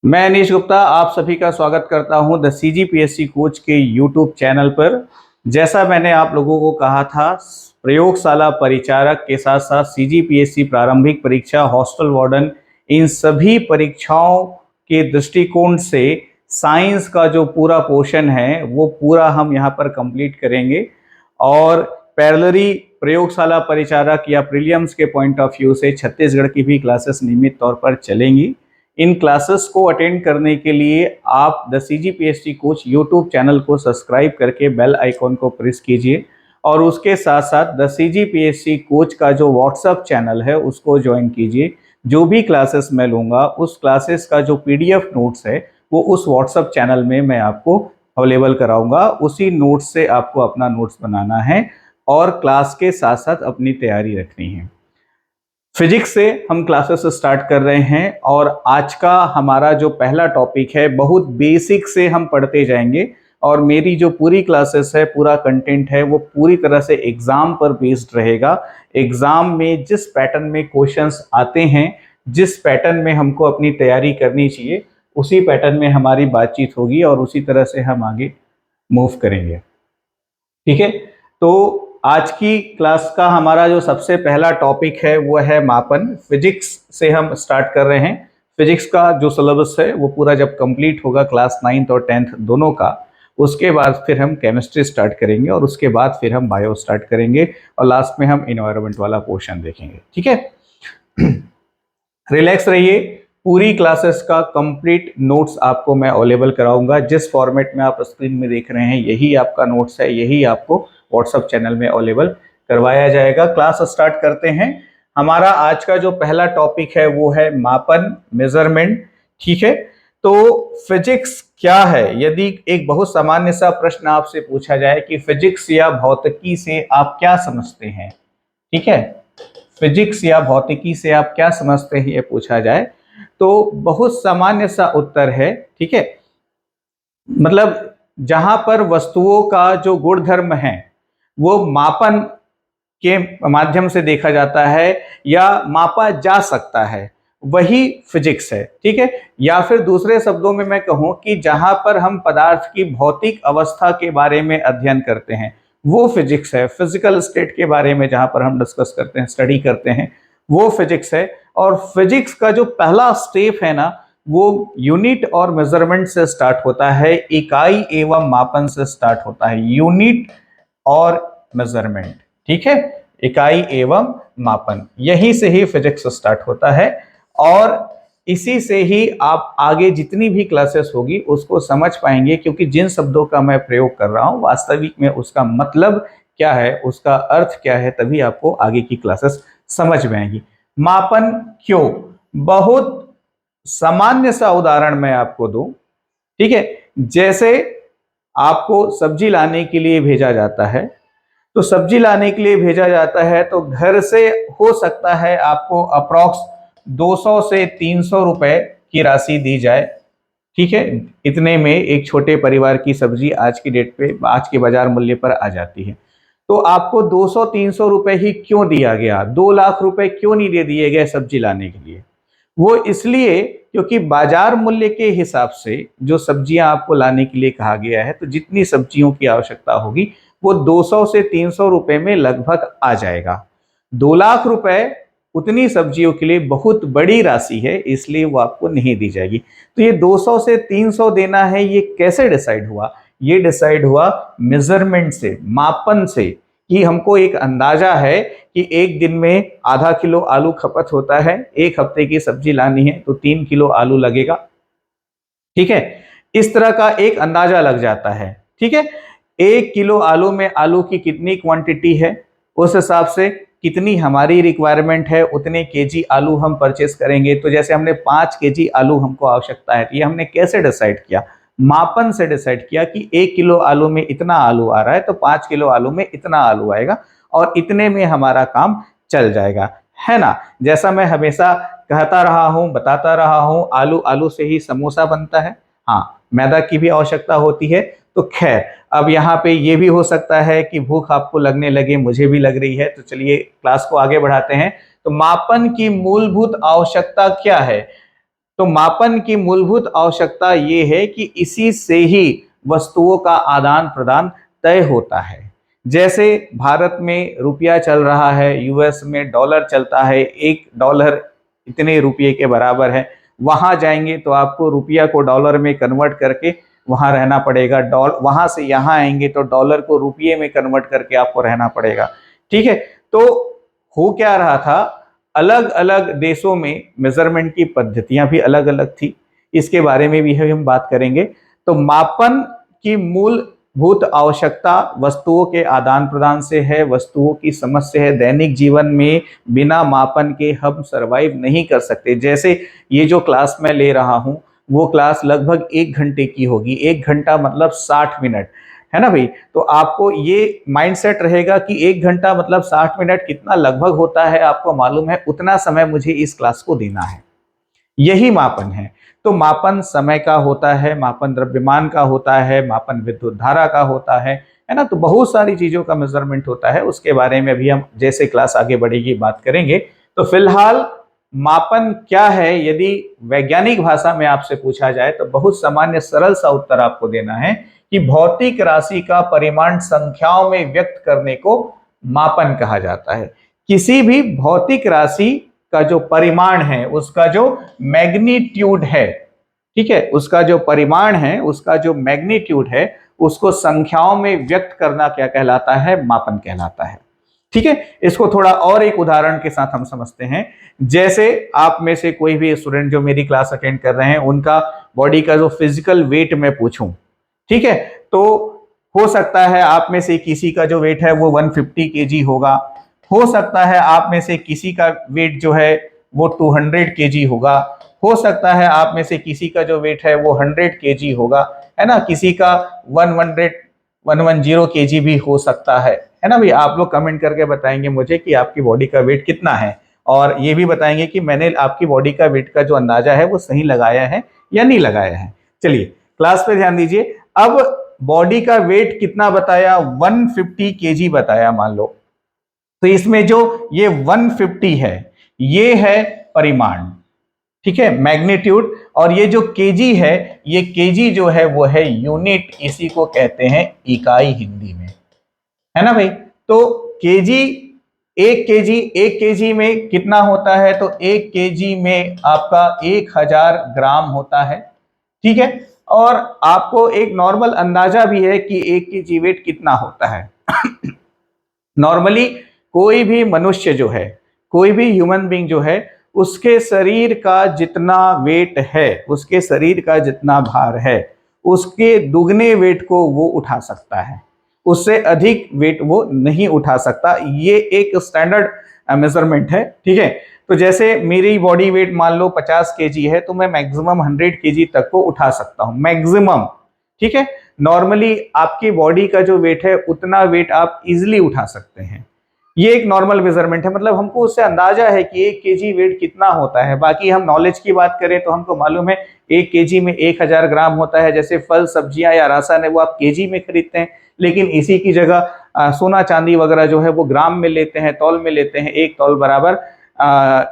मैं अनीश गुप्ता आप सभी का स्वागत करता हूं द सीजीपीएससी कोच के यूट्यूब चैनल पर। जैसा मैंने आप लोगों को कहा था, प्रयोगशाला परिचारक के साथ साथ सीजीपीएससी प्रारंभिक परीक्षा, हॉस्टल वार्डन, इन सभी परीक्षाओं के दृष्टिकोण से साइंस का जो पूरा पोर्शन है वो पूरा हम यहाँ पर कंप्लीट करेंगे। और पैरेलली प्रयोगशाला परिचारक या प्रीलिम्स के पॉइंट ऑफ व्यू से छत्तीसगढ़ की भी क्लासेस नियमित तौर पर चलेंगी। इन क्लासेस को अटेंड करने के लिए आप the CGPSC coach YouTube channel को सब्सक्राइब करके बेल आइकॉन को प्रेस कीजिए और उसके साथ साथ द सीजीपीएससी कोच का जो व्हाट्सएप चैनल है उसको ज्वाइन कीजिए। जो भी क्लासेस मैं लूँगा उस क्लासेस का जो पीडीएफ नोट्स है वो उस व्हाट्सएप चैनल में मैं आपको अवेलेबल कराऊंगा। उसी नोट्स से आपको अपना नोट्स बनाना है और क्लास के साथ साथ अपनी तैयारी रखनी है। फिजिक्स से हम क्लासेस स्टार्ट कर रहे हैं और आज का हमारा जो पहला टॉपिक है बहुत बेसिक से हम पढ़ते जाएंगे और मेरी जो पूरी क्लासेस है, पूरा कंटेंट है वो पूरी तरह से एग्जाम पर बेस्ड रहेगा। एग्जाम में जिस पैटर्न में क्वेश्चंस आते हैं, जिस पैटर्न में हमको अपनी तैयारी करनी चाहिए, उसी पैटर्न में हमारी बातचीत होगी और उसी तरह से हम आगे मूव करेंगे। ठीक है, तो आज की क्लास का हमारा जो सबसे पहला टॉपिक है वो है मापन। फिजिक्स से हम स्टार्ट कर रहे हैं। फिजिक्स का जो सिलेबस है वो पूरा जब कंप्लीट होगा क्लास 9th और 10th दोनों का, उसके बाद फिर हम केमिस्ट्री स्टार्ट करेंगे और उसके बाद फिर हम बायो स्टार्ट करेंगे और लास्ट में हम इन्वायरमेंट वाला पोर्शन देखेंगे। ठीक है, रिलैक्स रहिए। पूरी क्लासेस का कंप्लीट नोट्स आपको मैं अवेलेबल कराऊंगा। जिस फॉर्मेट में आप स्क्रीन में देख रहे हैं यही आपका नोट्स है, यही आपको व्हाट्सएप चैनल में अवेलेबल करवाया जाएगा। क्लास स्टार्ट करते हैं। हमारा आज का जो पहला टॉपिक है वो है मापन, मेजरमेंट। ठीक है, तो फिजिक्स क्या है? यदि एक बहुत सामान्य सा प्रश्न आपसे पूछा जाए कि फिजिक्स या भौतिकी से आप क्या समझते हैं, ठीक है, फिजिक्स या भौतिकी से आप क्या समझते हैं ये पूछा जाए तो बहुत सामान्य सा उत्तर है। ठीक है, मतलब जहां पर वस्तुओं का जो गुणधर्म है वो मापन के माध्यम से देखा जाता है या मापा जा सकता है, वही फिजिक्स है। ठीक है, या फिर दूसरे शब्दों में मैं कहूं कि जहां पर हम पदार्थ की भौतिक अवस्था के बारे में अध्ययन करते हैं वो फिजिक्स है। फिजिकल स्टेट के बारे में जहां पर हम डिस्कस करते हैं, स्टडी करते हैं, वो फिजिक्स है। और फिजिक्स का जो पहला स्टेप है ना वो यूनिट और मेजरमेंट से स्टार्ट होता है, इकाई एवं मापन से स्टार्ट होता है। यूनिट और मेजरमेंट, ठीक है, इकाई एवं मापन, यहीं से ही फिजिक्स स्टार्ट होता है और इसी से ही आप आगे जितनी भी क्लासेस होगी उसको समझ पाएंगे, क्योंकि जिन शब्दों का मैं प्रयोग कर रहा हूं वास्तविक में उसका मतलब क्या है, उसका अर्थ क्या है, तभी आपको आगे की क्लासेस समझ में आएंगी। मापन क्यों? बहुत सामान्य सा उदाहरण मैं आपको दूं। ठीक है, जैसे आपको सब्जी लाने के लिए भेजा जाता है, तो सब्जी लाने के लिए भेजा जाता है तो घर से हो सकता है आपको अप्रॉक्स 200 से 300 रुपए की राशि दी जाए। ठीक है, इतने में एक छोटे परिवार की सब्जी आज की डेट पे, आज के बाजार मूल्य पर आ जाती है। तो आपको 200-300 रुपए ही क्यों दिया गया? 2 लाख रुपए क्यों नहीं दे दिए गए सब्जी लाने के लिए? वो इसलिए क्योंकि बाजार मूल्य के हिसाब से जो सब्जियां आपको लाने के लिए कहा गया है, तो जितनी सब्जियों की आवश्यकता होगी वो 200 से 300 रुपए में लगभग आ जाएगा। 2 लाख रुपए उतनी सब्जियों के लिए बहुत बड़ी राशि है, इसलिए वो आपको नहीं दी जाएगी। तो ये 200 से 300 देना है, ये कैसे डिसाइड हुआ? ये डिसाइड हुआ मेजरमेंट से, मापन से, कि हमको एक अंदाजा है कि एक दिन में आधा किलो आलू खपत होता है, एक हफ्ते की सब्जी लानी है तो 3 किलो आलू लगेगा। ठीक है, इस तरह का एक अंदाजा लग जाता है। ठीक है, 1 किलो आलू में आलू की कितनी क्वांटिटी है, उस हिसाब से कितनी हमारी रिक्वायरमेंट है उतने केजी आलू हम परचेस करेंगे। तो जैसे हमने 5 केजी आलू हमको आवश्यकता है, तो ये हमने कैसे डिसाइड किया? मापन से डिसाइड किया कि 1 किलो आलू में इतना आलू आ रहा है तो 5 किलो आलू में इतना आलू आएगा और इतने में हमारा काम चल जाएगा, है ना। जैसा मैं हमेशा कहता रहा हूं, बताता रहा हूं, आलू आलू से ही समोसा बनता है। हाँ, मैदा की भी आवश्यकता होती है। तो खैर, अब यहाँ पे ये भी हो सकता है कि भूख आपको लगने लगे, मुझे भी लग रही है, तो चलिए क्लास को आगे बढ़ाते हैं। तो मापन की मूलभूत आवश्यकता क्या है? तो मापन की मूलभूत आवश्यकता ये है कि इसी से ही वस्तुओं का आदान प्रदान तय होता है। जैसे भारत में रुपया चल रहा है, यूएस में डॉलर चलता है, एक डॉलर इतने रुपये के बराबर है। वहां जाएंगे तो आपको रुपया को डॉलर में कन्वर्ट करके वहां रहना पड़ेगा, वहां से यहां आएंगे तो डॉलर को रुपये में कन्वर्ट करके आपको रहना पड़ेगा। ठीक है, तो हो क्या रहा था, अलग अलग देशों में मेजरमेंट की पद्धतियां भी अलग अलग थी, इसके बारे में भी हम बात करेंगे। तो मापन की मूलभूत आवश्यकता वस्तुओं के आदान प्रदान से है, वस्तुओं की समझ से है। दैनिक जीवन में बिना मापन के हम सरवाइव नहीं कर सकते। जैसे ये जो क्लास मैं ले रहा हूं, वो क्लास लगभग 1 घंटे की होगी। 1 घंटा मतलब 60 मिनट, है ना भाई। तो आपको ये माइंडसेट रहेगा कि 1 घंटा मतलब 60 मिनट कितना लगभग होता है, आपको मालूम है, उतना समय मुझे इस क्लास को देना है। यही मापन है। तो मापन समय का होता है, मापन द्रव्यमान का होता है, मापन विद्युत धारा का होता है ना। तो बहुत सारी चीजों का मेजरमेंट होता है, उसके बारे में भी हम जैसे क्लास आगे बढ़ेगी बात करेंगे। तो फिलहाल मापन क्या है, यदि वैज्ञानिक भाषा में आपसे पूछा जाए तो बहुत सामान्य सरल सा उत्तर आपको देना है कि भौतिक राशि का परिमाण संख्याओं में व्यक्त करने को मापन कहा जाता है। किसी भी भौतिक राशि का जो परिमाण है, उसका जो मैग्नीट्यूड है, ठीक है, उसका जो परिमाण है, उसका जो मैग्नीट्यूड है, उसको संख्याओं में व्यक्त करना क्या कहलाता है, मापन कहलाता है। ठीक है, इसको थोड़ा और एक उदाहरण के साथ हम समझते हैं। जैसे आप में से कोई भी स्टूडेंट जो मेरी क्लास अटेंड कर रहे हैं, उनका बॉडी का जो फिजिकल वेट मैं पूछूं, ठीक है, तो हो सकता है आप में से किसी का जो वेट है वो 150 केजी होगा, हो सकता है आप में से किसी का वेट जो है वो 200 केजी होगा, हो सकता है आप में से किसी का जो वेट है वो 100 केजी होगा, है ना, किसी का 110 केजी भी हो सकता है ना भाई। आप लोग कमेंट करके बताएंगे मुझे कि आपकी बॉडी का वेट कितना है, और ये भी बताएंगे कि मैंने आपकी बॉडी का वेट का जो अंदाजा है वो सही लगाया है या नहीं लगाया है। चलिए क्लास पे ध्यान दीजिए। अब बॉडी का वेट कितना बताया, 150 केजी बताया मान लो। तो इसमें जो ये 150 है, ये है परिमाण, ठीक है, मैग्नीट्यूड। और ये जो केजी है, ये केजी जो है वो है यूनिट, इसी को कहते हैं इकाई हिंदी में, है ना भाई। तो केजी, एक केजी में कितना होता है, तो 1 केजी में आपका 1000 ग्राम होता है। ठीक है, और आपको एक नॉर्मल अंदाजा भी है कि 1 केजी वेट कितना होता है। नॉर्मली कोई भी मनुष्य जो है, कोई भी ह्यूमन बीइंग जो है, उसके शरीर का जितना वेट है, उसके शरीर का जितना भार है, उसके दुगने वेट को वो उठा सकता है, उससे अधिक वेट वो नहीं उठा सकता। ये एक स्टैंडर्ड मेजरमेंट है। ठीक है, तो जैसे मेरी बॉडी वेट मान लो 50 केजी है, तो मैं मैक्सिमम 100 केजी तक को उठा सकता हूं, मैक्सिमम। ठीक है, नॉर्मली आपकी बॉडी का जो वेट है उतना वेट आप इजिली उठा सकते हैं। ये एक नॉर्मल मेजरमेंट है, मतलब हमको उससे अंदाजा है कि 1 केजी वेट कितना होता है। बाकी हम नॉलेज की बात करें तो हमको मालूम है 1 केजी में 1000 ग्राम होता है। जैसे फल, सब्जियां या राशन है वो आप केजी में खरीदते हैं, लेकिन इसी की जगह सोना चांदी वगैरह जो है वो ग्राम में लेते हैं, तौल में लेते हैं। 1 तौल बराबर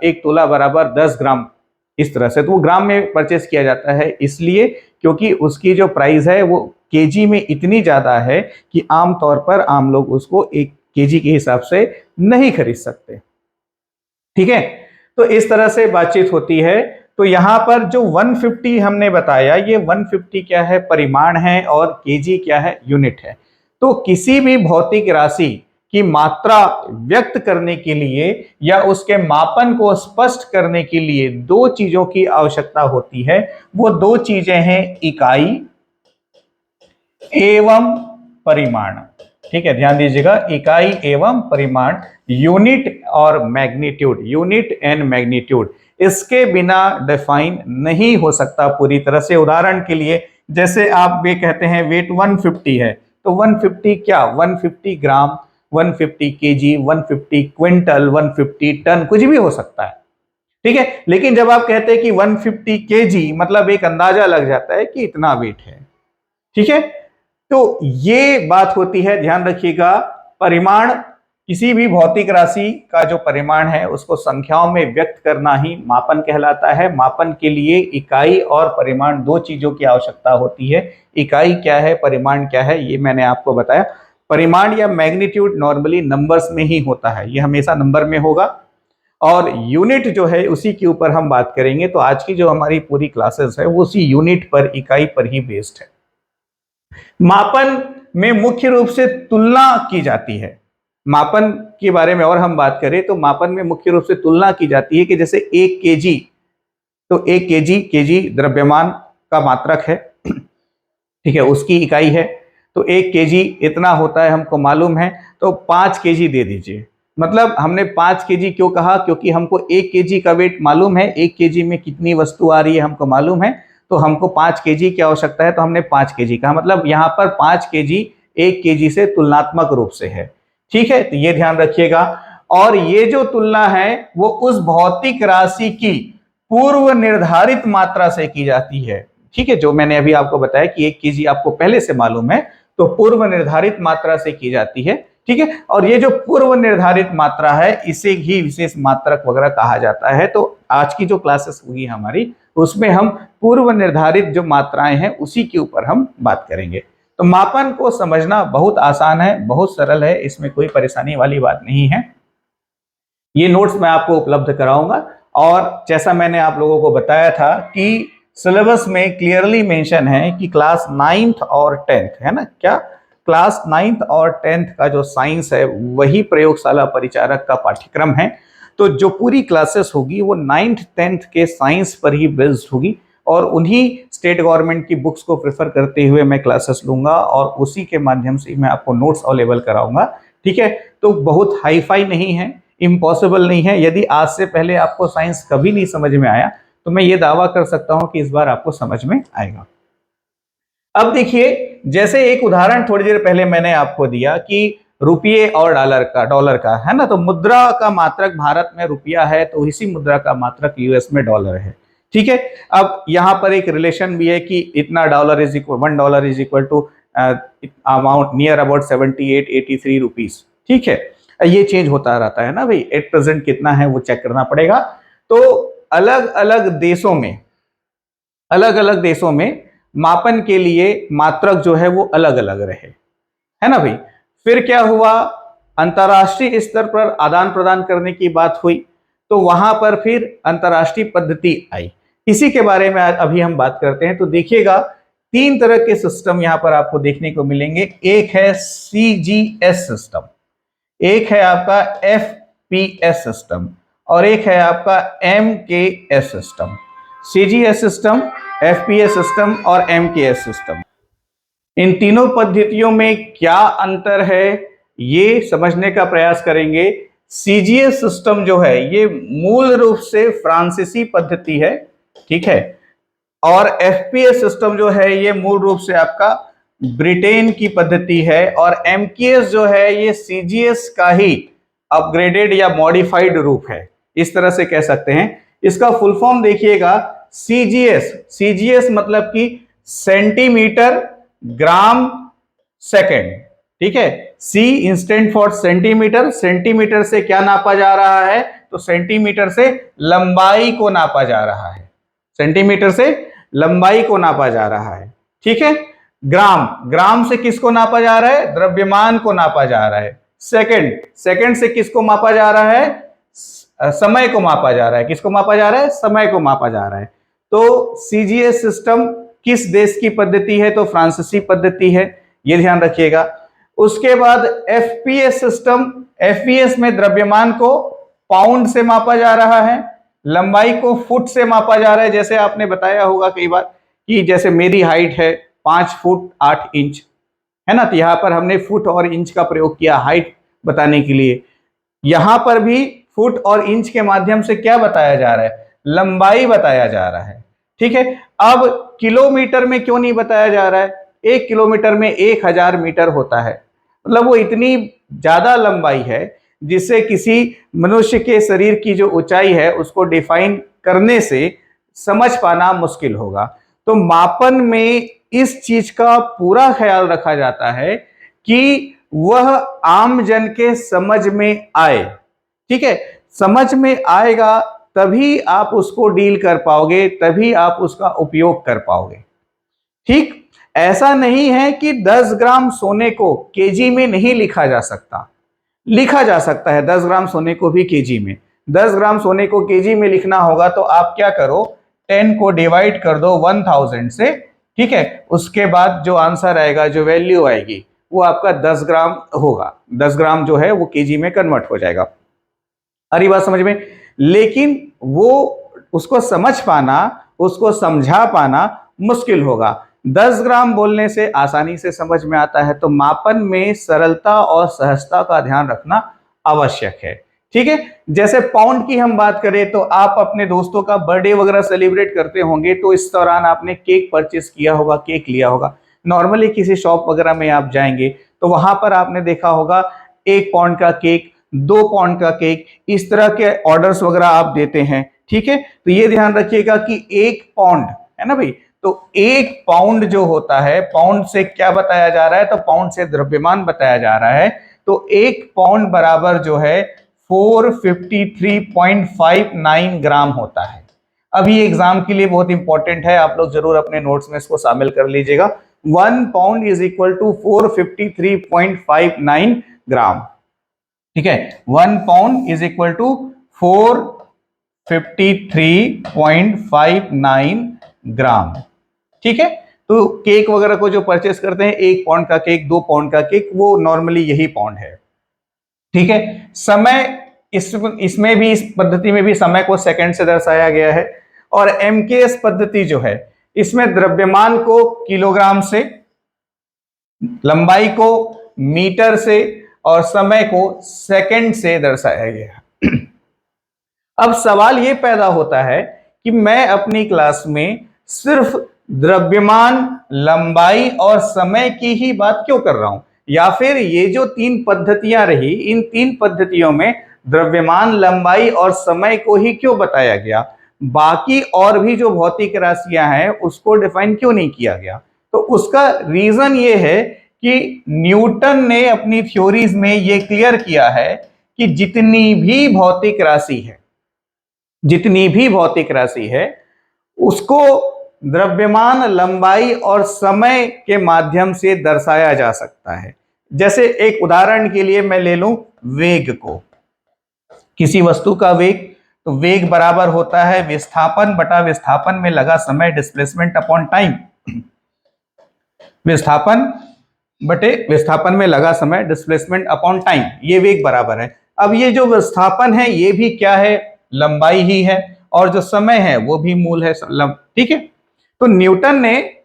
1 तोला बराबर 10 ग्राम, इस तरह से। तो वो ग्राम में परचेस किया जाता है, इसलिए क्योंकि उसकी जो प्राइस है वो केजी में इतनी ज्यादा है कि आमतौर पर आम लोग उसको 1 केजी के हिसाब से नहीं खरीद सकते। ठीक है, तो इस तरह से बातचीत होती है। तो यहां पर जो 150 हमने बताया, ये 150 क्या है, परिमाण है, और केजी क्या है, यूनिट है। तो किसी भी भौतिक राशि की मात्रा व्यक्त करने के लिए या उसके मापन को स्पष्ट करने के लिए दो चीजों की आवश्यकता होती है। वो दो चीजें हैं, इकाई एवं परिमाण। ठीक है, ध्यान दीजिएगा, इकाई एवं परिमाण, यूनिट और मैग्नीट्यूड, यूनिट एंड मैग्नीट्यूड, इसके बिना डिफाइन नहीं हो सकता पूरी तरह से। उदाहरण के लिए, जैसे आप वे कहते हैं वेट 150 है, तो 150 क्या, 150 ग्राम, 150 केजी, 150 क्विंटल, 150 टन, कुछ भी हो सकता है। ठीक है, लेकिन जब आप कहते हैं कि 150 केजी, मतलब एक अंदाजा लग जाता है कि इतना वेट है। ठीक है, तो ये बात होती है, ध्यान रखिएगा। परिमाण किसी भी भौतिक राशि का जो परिमाण है उसको संख्याओं में व्यक्त करना ही मापन कहलाता है। मापन के लिए इकाई और परिमाण दो चीजों की आवश्यकता होती है। इकाई क्या है, परिमाण क्या है, ये मैंने आपको बताया। परिमाण या मैग्नीट्यूड नॉर्मली नंबर्स में ही होता है, ये हमेशा नंबर में होगा। और यूनिट जो है उसी के ऊपर हम बात करेंगे। तो आज की जो हमारी पूरी क्लासेस है वो उसी यूनिट पर, इकाई पर ही बेस्ड है। मापन में मुख्य रूप से तुलना की जाती है। मापन के बारे में और हम बात करें तो मापन में मुख्य रूप से तुलना की जाती है कि जैसे 1 केजी, तो 1 केजी द्रव्यमान का मात्रक है, ठीक है, उसकी इकाई है। तो 1 केजी इतना होता है, हमको मालूम है, तो 5 केजी दे दीजिए। मतलब हमने 5 केजी क्यों कहा, क्योंकि हमको 1 केजी का वेट मालूम है, 1 केजी में कितनी वस्तु आ रही है हमको मालूम है, तो हमको 5 केजी की आवश्यकता है, तो हमने 5 केजी कहा। मतलब यहाँ पर 5 केजी 1 केजी से तुलनात्मक रूप से है, ठीक है, तो ये ध्यान रखिएगा। और ये जो तुलना है वो उस भौतिक राशि की पूर्व निर्धारित मात्रा से की जाती है, ठीक है, जो मैंने अभी आपको बताया कि 1 केजी आपको पहले से मालूम है, तो पूर्व निर्धारित मात्रा से की जाती है, ठीक है। और ये जो पूर्व निर्धारित मात्रा है इसे ही विशेष मात्रक वगैरह कहा जाता है। तो आज की जो क्लासेस होगी हमारी, उसमें हम पूर्व निर्धारित जो मात्राएं हैं उसी के ऊपर हम बात करेंगे। तो मापन को समझना बहुत आसान है, बहुत सरल है, इसमें कोई परेशानी वाली बात नहीं है। ये नोट्स मैं आपको उपलब्ध कराऊंगा। और जैसा मैंने आप लोगों को बताया था कि सिलेबस में क्लियरली मेंशन है कि क्लास 9th और 10th है ना, क्या क्लास 9th और 10th का जो साइंस है वही प्रयोगशाला परिचारक का पाठ्यक्रम है। तो जो पूरी क्लासेस होगी वो 9th 10th के साइंस पर ही बेस्ड होगी, और उन्हीं स्टेट गवर्नमेंट की बुक्स को प्रेफर करते हुए मैं क्लासेस लूंगा और उसी के माध्यम से मैं आपको नोट्स अवेलेबल कराऊंगा, ठीक है। तो बहुत हाई फाई नहीं है, इम्पॉसिबल नहीं है। यदि आज से पहले आपको साइंस कभी नहीं समझ में आया तो मैं ये दावा कर सकता हूं कि इस बार आपको समझ में आएगा। अब देखिए, जैसे एक उदाहरण थोड़ी देर पहले मैंने आपको दिया कि रुपये और डॉलर का है ना, तो मुद्रा का मात्रक भारत में रुपया है, तो इसी मुद्रा का मात्रक यूएस में डॉलर है, ठीक है। अब यहां पर एक रिलेशन भी है कि इतना dollar is equal, $1 is equal to amount near about 78-83 rupees, ठीक है। ये चेंज होता रहता है ना भाई, एट प्रेजेंट कितना है वो चेक करना पड़ेगा। तो अलग अलग देशों में मापन के लिए मात्रक जो है वो अलग अलग रहे, है ना भाई। फिर क्या हुआ, अंतरराष्ट्रीय स्तर पर आदान प्रदान करने की बात हुई, तो वहां पर फिर अंतरराष्ट्रीय पद्धति आई। इसी के बारे में अभी हम बात करते हैं। तो देखिएगा, 3 तरह के सिस्टम यहां पर आपको देखने को मिलेंगे। एक है सीजीएस सिस्टम, एक है आपका एफपीएस सिस्टम, और एक है आपका MKS system. CGS system, FPS system और एमकेएस सिस्टम, इन तीनों पद्धतियों में क्या अंतर है ये समझने का प्रयास करेंगे। सीजीएस सिस्टम जो है ये मूल रूप से फ्रांसीसी पद्धति है, ठीक है, और एफपीएस सिस्टम जो है ये मूल रूप से आपका ब्रिटेन की पद्धति है, और एमकेएस जो है ये सीजीएस का ही अपग्रेडेड या मॉडिफाइड रूप है, इस तरह से कह सकते हैं। इसका फुल फॉर्म देखिएगा, सीजीएस मतलब कि सेंटीमीटर ग्राम सेकेंड, ठीक है। सी इंस्टेंट फॉर सेंटीमीटर, सेंटीमीटर से क्या नापा जा रहा है, तो सेंटीमीटर से लंबाई को नापा जा रहा है, सेंटीमीटर से लंबाई को नापा जा रहा है, ठीक है। ग्राम से किसको नापा जा रहा है, द्रव्यमान को नापा जा रहा है। सेकंड से किसको मापा जा रहा है, समय को मापा जा रहा है। किसको मापा जा रहा है, समय को मापा जा रहा है। तो सीजीएस सिस्टम किस देश की पद्धति है, तो फ्रांसीसी पद्धति है, ये ध्यान रखिएगा। उसके बाद एफपीएस सिस्टम, एफपीएस में द्रव्यमान को पाउंड से मापा जा रहा है, लंबाई को फुट से मापा जा रहा है। जैसे आपने बताया होगा कई बार कि जैसे मेरी हाइट है 5 फुट 8 इंच, है ना, तो यहां पर हमने फुट और इंच का प्रयोग किया हाइट बताने के लिए। यहां पर भी फुट और इंच के माध्यम से क्या बताया जा रहा है, लंबाई बताया जा रहा है, ठीक है। अब किलोमीटर में क्यों नहीं बताया जा रहा है, 1 किलोमीटर में 1000 मीटर होता है, मतलब वो इतनी ज्यादा लंबाई है जिससे किसी मनुष्य के शरीर की जो ऊंचाई है उसको डिफाइन करने से समझ पाना मुश्किल होगा। तो मापन में इस चीज का पूरा ख्याल रखा जाता है कि वह आम जन के समझ में आए। ठीक है, समझ में आएगा तभी आप उसको डील कर पाओगे, तभी आप उसका उपयोग कर पाओगे। ठीक, ऐसा नहीं है कि 10 ग्राम सोने को केजी में नहीं लिखा जा सकता, लिखा जा सकता है 10 ग्राम सोने को भी केजी में। 10 ग्राम सोने को केजी में लिखना होगा तो आप क्या करो, 10 को डिवाइड कर दो 1000 से। ठीक है, उसके बाद जो आंसर आएगा, जो वैल्यू आएगी, वो आपका 10 ग्राम होगा। 10 ग्राम जो है वो केजी में कन्वर्ट हो जाएगा। आ रही बात समझ में? लेकिन वो उसको समझ पाना, उसको समझा पाना मुश्किल होगा। 10 ग्राम बोलने से आसानी से समझ में आता है, तो मापन में सरलता और सहजता का ध्यान रखना आवश्यक है। ठीक है, जैसे पाउंड की हम बात करें तो आप अपने दोस्तों का बर्थडे वगैरह सेलिब्रेट करते होंगे, तो इस दौरान आपने केक परचेस किया होगा, केक लिया होगा। नॉर्मली किसी शॉप वगैरह में आप जाएंगे तो वहां पर आपने देखा होगा 1 पाउंड का केक, 2 पाउंड का केक, इस तरह के ऑर्डर्स वगैरह आप देते हैं। ठीक है, तो ये ध्यान रखिएगा कि 1 पाउंड है ना भाई, तो 1 पाउंड जो होता है, पाउंड से क्या बताया जा रहा है, तो पाउंड से द्रव्यमान बताया जा रहा है। तो 1 पाउंड बराबर जो है 453.59 ग्राम होता है। अभी एग्जाम के लिए बहुत इंपॉर्टेंट है, आप लोग जरूर अपने नोट्स में इसको शामिल कर लीजिएगा। 1 पाउंड इज इक्वल टू 453.59 ग्राम। ठीक है, 1 पाउंड इज इक्वल टू 453.59 ग्राम। ठीक है, तो केक वगैरह को जो परचेस करते हैं, 1 पाउंड का केक, 2 पाउंड का केक, वो नॉर्मली यही पाउंड है। ठीक है, समय इसमें भी, इस पद्धति में भी समय को सेकंड से दर्शाया गया है। और एमकेएस पद्धति जो है, इसमें द्रव्यमान को किलोग्राम से, लंबाई को मीटर से और समय को सेकंड से दर्शाया गया। अब सवाल यह पैदा होता है कि मैं अपनी क्लास में सिर्फ द्रव्यमान, लंबाई और समय की ही बात क्यों कर रहा हूं, या फिर ये जो 3 पद्धतियां रही, इन 3 पद्धतियों में द्रव्यमान, लंबाई और समय को ही क्यों बताया गया, बाकी और भी जो भौतिक राशियां हैं उसको डिफाइन क्यों नहीं किया गया? तो उसका रीजन ये है कि न्यूटन ने अपनी थ्योरीज में ये क्लियर किया है कि जितनी भी भौतिक राशि है, जितनी भी भौतिक राशि है, उसको द्रव्यमान, लंबाई और समय के माध्यम से दर्शाया जा सकता है। जैसे एक उदाहरण के लिए मैं ले लूं वेग को, किसी वस्तु का वेग, तो वेग बराबर होता है विस्थापन बटा विस्थापन में लगा समय, डिस्प्लेसमेंट अपॉन टाइम। विस्थापन बटे विस्थापन में लगा समय, डिस्प्लेसमेंट अपॉन टाइम, ये वेग बराबर है। अब ये जो विस्थापन है ये भी क्या है, लंबाई ही है, और जो समय है वो भी मूल है। ठीक है, तो न्यूटन ने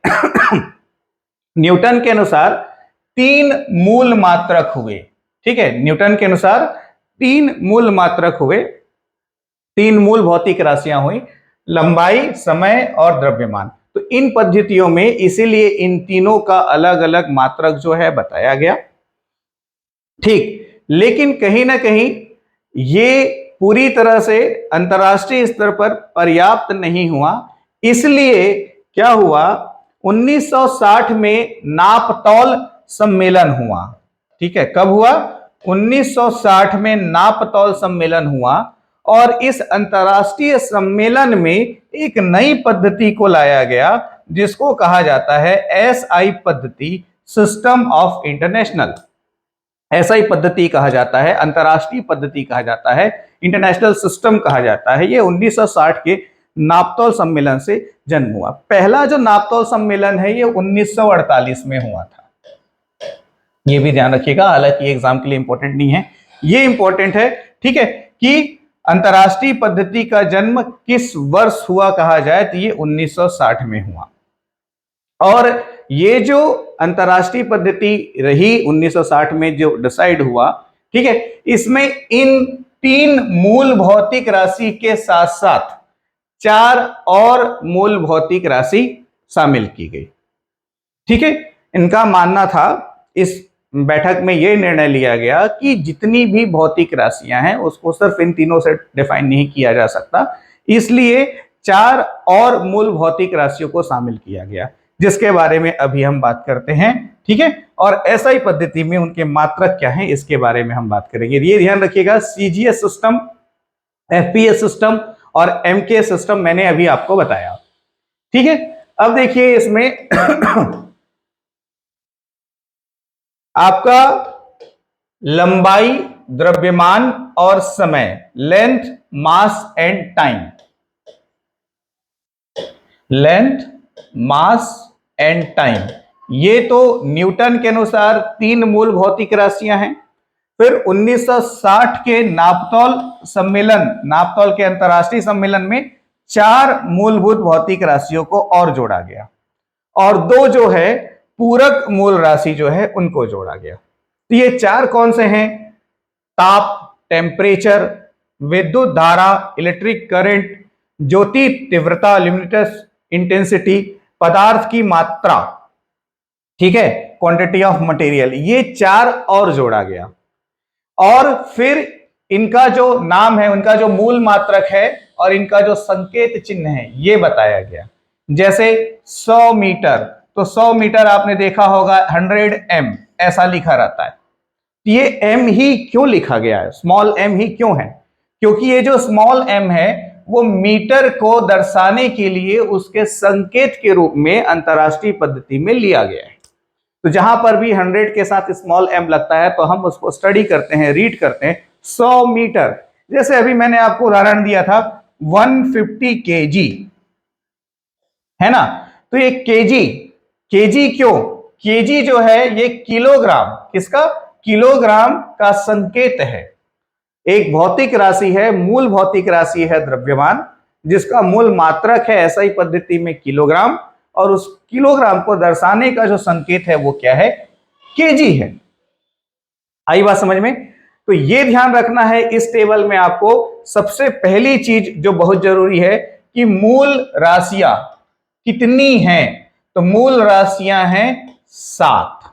न्यूटन के अनुसार 3 मूल मात्रक हुए। ठीक है, न्यूटन के अनुसार 3 मूल मात्रक हुए, 3 मूल भौतिक राशियां हुई, लंबाई, समय और द्रव्यमान। तो इन पद्धतियों में इसीलिए इन तीनों का अलग अलग मात्रक जो है बताया गया। ठीक, लेकिन कहीं ना कहीं ये पूरी तरह से अंतर्राष्ट्रीय स्तर पर पर्याप्त नहीं हुआ। इसलिए क्या हुआ, 1960 में नापतौल सम्मेलन हुआ। ठीक है, कब हुआ? 1960 में नापतौल सम्मेलन हुआ, और इस अंतर्राष्ट्रीय सम्मेलन में एक नई पद्धति को लाया गया जिसको कहा जाता है एसआई पद्धति, सिस्टम ऑफ इंटरनेशनल। एसआई पद्धति कहा जाता है, अंतर्राष्ट्रीय पद्धति कहा जाता है, इंटरनेशनल सिस्टम कहा जाता है। ये 1960 के नापतौल सम्मेलन से जन्म हुआ। पहला जो नापतौल सम्मेलन है ये 1948 में हुआ था। ये भी ध्यान रखिएगा, हालांकि एग्जाम के लिए इंपॉर्टेंट नहीं है, ये इंपॉर्टेंट है। ठीक है, कि अंतर्राष्ट्रीय पद्धति का जन्म किस वर्ष हुआ कहा जाए तो ये 1960 में हुआ। और ये जो अंतर्राष्ट्रीय पद्धति रही 1960 में जो डिसाइड हुआ, ठीक है, इसमें इन 3 मूल भौतिक राशि के साथ साथ 4 और मूल भौतिक राशि शामिल की गई। ठीक है, इनका मानना था, इस बैठक में यह निर्णय लिया गया कि जितनी भी भौतिक राशियां हैं उसको सिर्फ इन तीनों से डिफाइन नहीं किया जा सकता, इसलिए 4 और मूल भौतिक राशियों को शामिल किया गया, जिसके बारे में अभी हम बात करते हैं। ठीक है। और एसआई पद्धति में उनके मात्रक क्या है इसके बारे में हम बात करेंगे। ये ध्यान रखिएगा, सीजीएस सिस्टम, एफपीएस सिस्टम और एमके सिस्टम मैंने अभी आपको बताया, ठीक है। अब देखिए इसमें आपका लंबाई, द्रव्यमान और समय, length, mass and time, length, mass and time, ये तो न्यूटन के अनुसार 3 मूल भौतिक राशियां हैं। फिर 1960 के नापतौल सम्मेलन, नापतौल के अंतरराष्ट्रीय सम्मेलन में 4 मूलभूत भौतिक राशियों को और जोड़ा गया और 2 जो है पूरक मूल राशि जो है उनको जोड़ा गया। तो ये 4 कौन से हैं? ताप, टेम्परेचर, विद्युत धारा, इलेक्ट्रिक करंट, ज्योति तीव्रता, ल्यूमिनस इंटेंसिटी, पदार्थ की मात्रा, ठीक है, क्वांटिटी ऑफ मटेरियल, ये 4 और जोड़ा गया। और फिर इनका जो नाम है, उनका जो मूल मात्रक है और इनका जो संकेत चिन्ह है ये बताया गया। जैसे 100 मीटर, तो 100 मीटर आपने देखा होगा 100 m ऐसा लिखा रहता है। ये m ही क्यों लिखा गया है, स्मॉल m ही क्यों है? क्योंकि ये जो स्मॉल m है वो मीटर को दर्शाने के लिए उसके संकेत के रूप में अंतरराष्ट्रीय पद्धति में लिया गया है। तो जहां पर भी 100 के साथ स्मॉल m लगता है तो हम उसको स्टडी करते हैं, रीड करते हैं 100 मीटर। जैसे अभी मैंने आपको उदाहरण दिया था 150 kg, है ना। तो ये केजी, केजी क्यों? केजी जो है ये किलोग्राम, किसका? किलोग्राम का संकेत है। एक भौतिक राशि है, मूल भौतिक राशि है द्रव्यमान, जिसका मूल मात्रक है एसआई पद्धति में किलोग्राम, और उस किलोग्राम को दर्शाने का जो संकेत है वो क्या है? केजी है। आई बात समझ में? तो ये ध्यान रखना है इस टेबल में आपको सबसे पहली चीज जो बहुत जरूरी है कि मूल राशियां कितनी हैं। तो मूल राशियां हैं 7।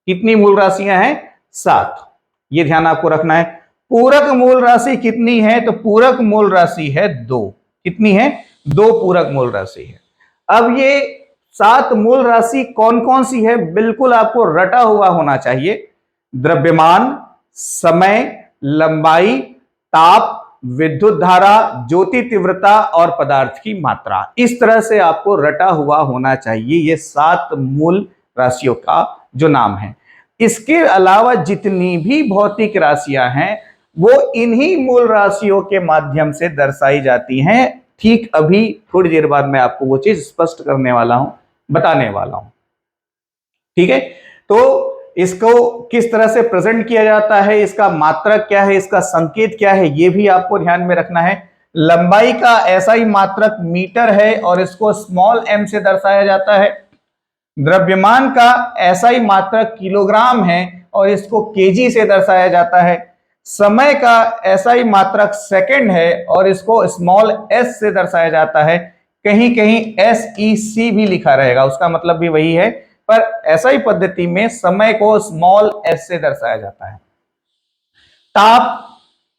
कितनी मूल राशियां हैं? 7। ये ध्यान आपको रखना है। पूरक मूल राशि कितनी है? तो पूरक मूल राशि है 2। कितनी है? 2 पूरक मूल राशि है। अब ये 7 मूल राशि कौन कौन सी है बिल्कुल आपको रटा हुआ होना चाहिए। द्रव्यमान, समय, लंबाई, ताप, विद्युत धारा, ज्योति तीव्रता और पदार्थ की मात्रा, इस तरह से आपको रटा हुआ होना चाहिए ये 7 मूल राशियों का जो नाम है। इसके अलावा जितनी भी भौतिक राशियां हैं वो इन्हीं मूल राशियों के माध्यम से दर्शाई जाती हैं। ठीक अभी थोड़ी देर बाद मैं आपको वो चीज स्पष्ट करने वाला हूं, बताने वाला हूं, ठीक है। तो इसको किस तरह से प्रेजेंट किया जाता है, इसका मात्रक क्या है, इसका संकेत क्या है, ये भी आपको ध्यान में रखना है। लंबाई का ऐसा ही मात्रक मीटर है और इसको स्मॉल m से दर्शाया जाता है। द्रव्यमान का ऐसा ही मात्रक किलोग्राम है और इसको केजी से दर्शाया जाता है। समय का ऐसा ही मात्रक सेकंड है और इसको स्मॉल s से दर्शाया जाता है। कहीं कहीं SEC भी लिखा रहेगा, उसका मतलब भी वही है, पर ऐसा ही पद्धति में समय को स्मॉल s से दर्शाया जाता है। ताप,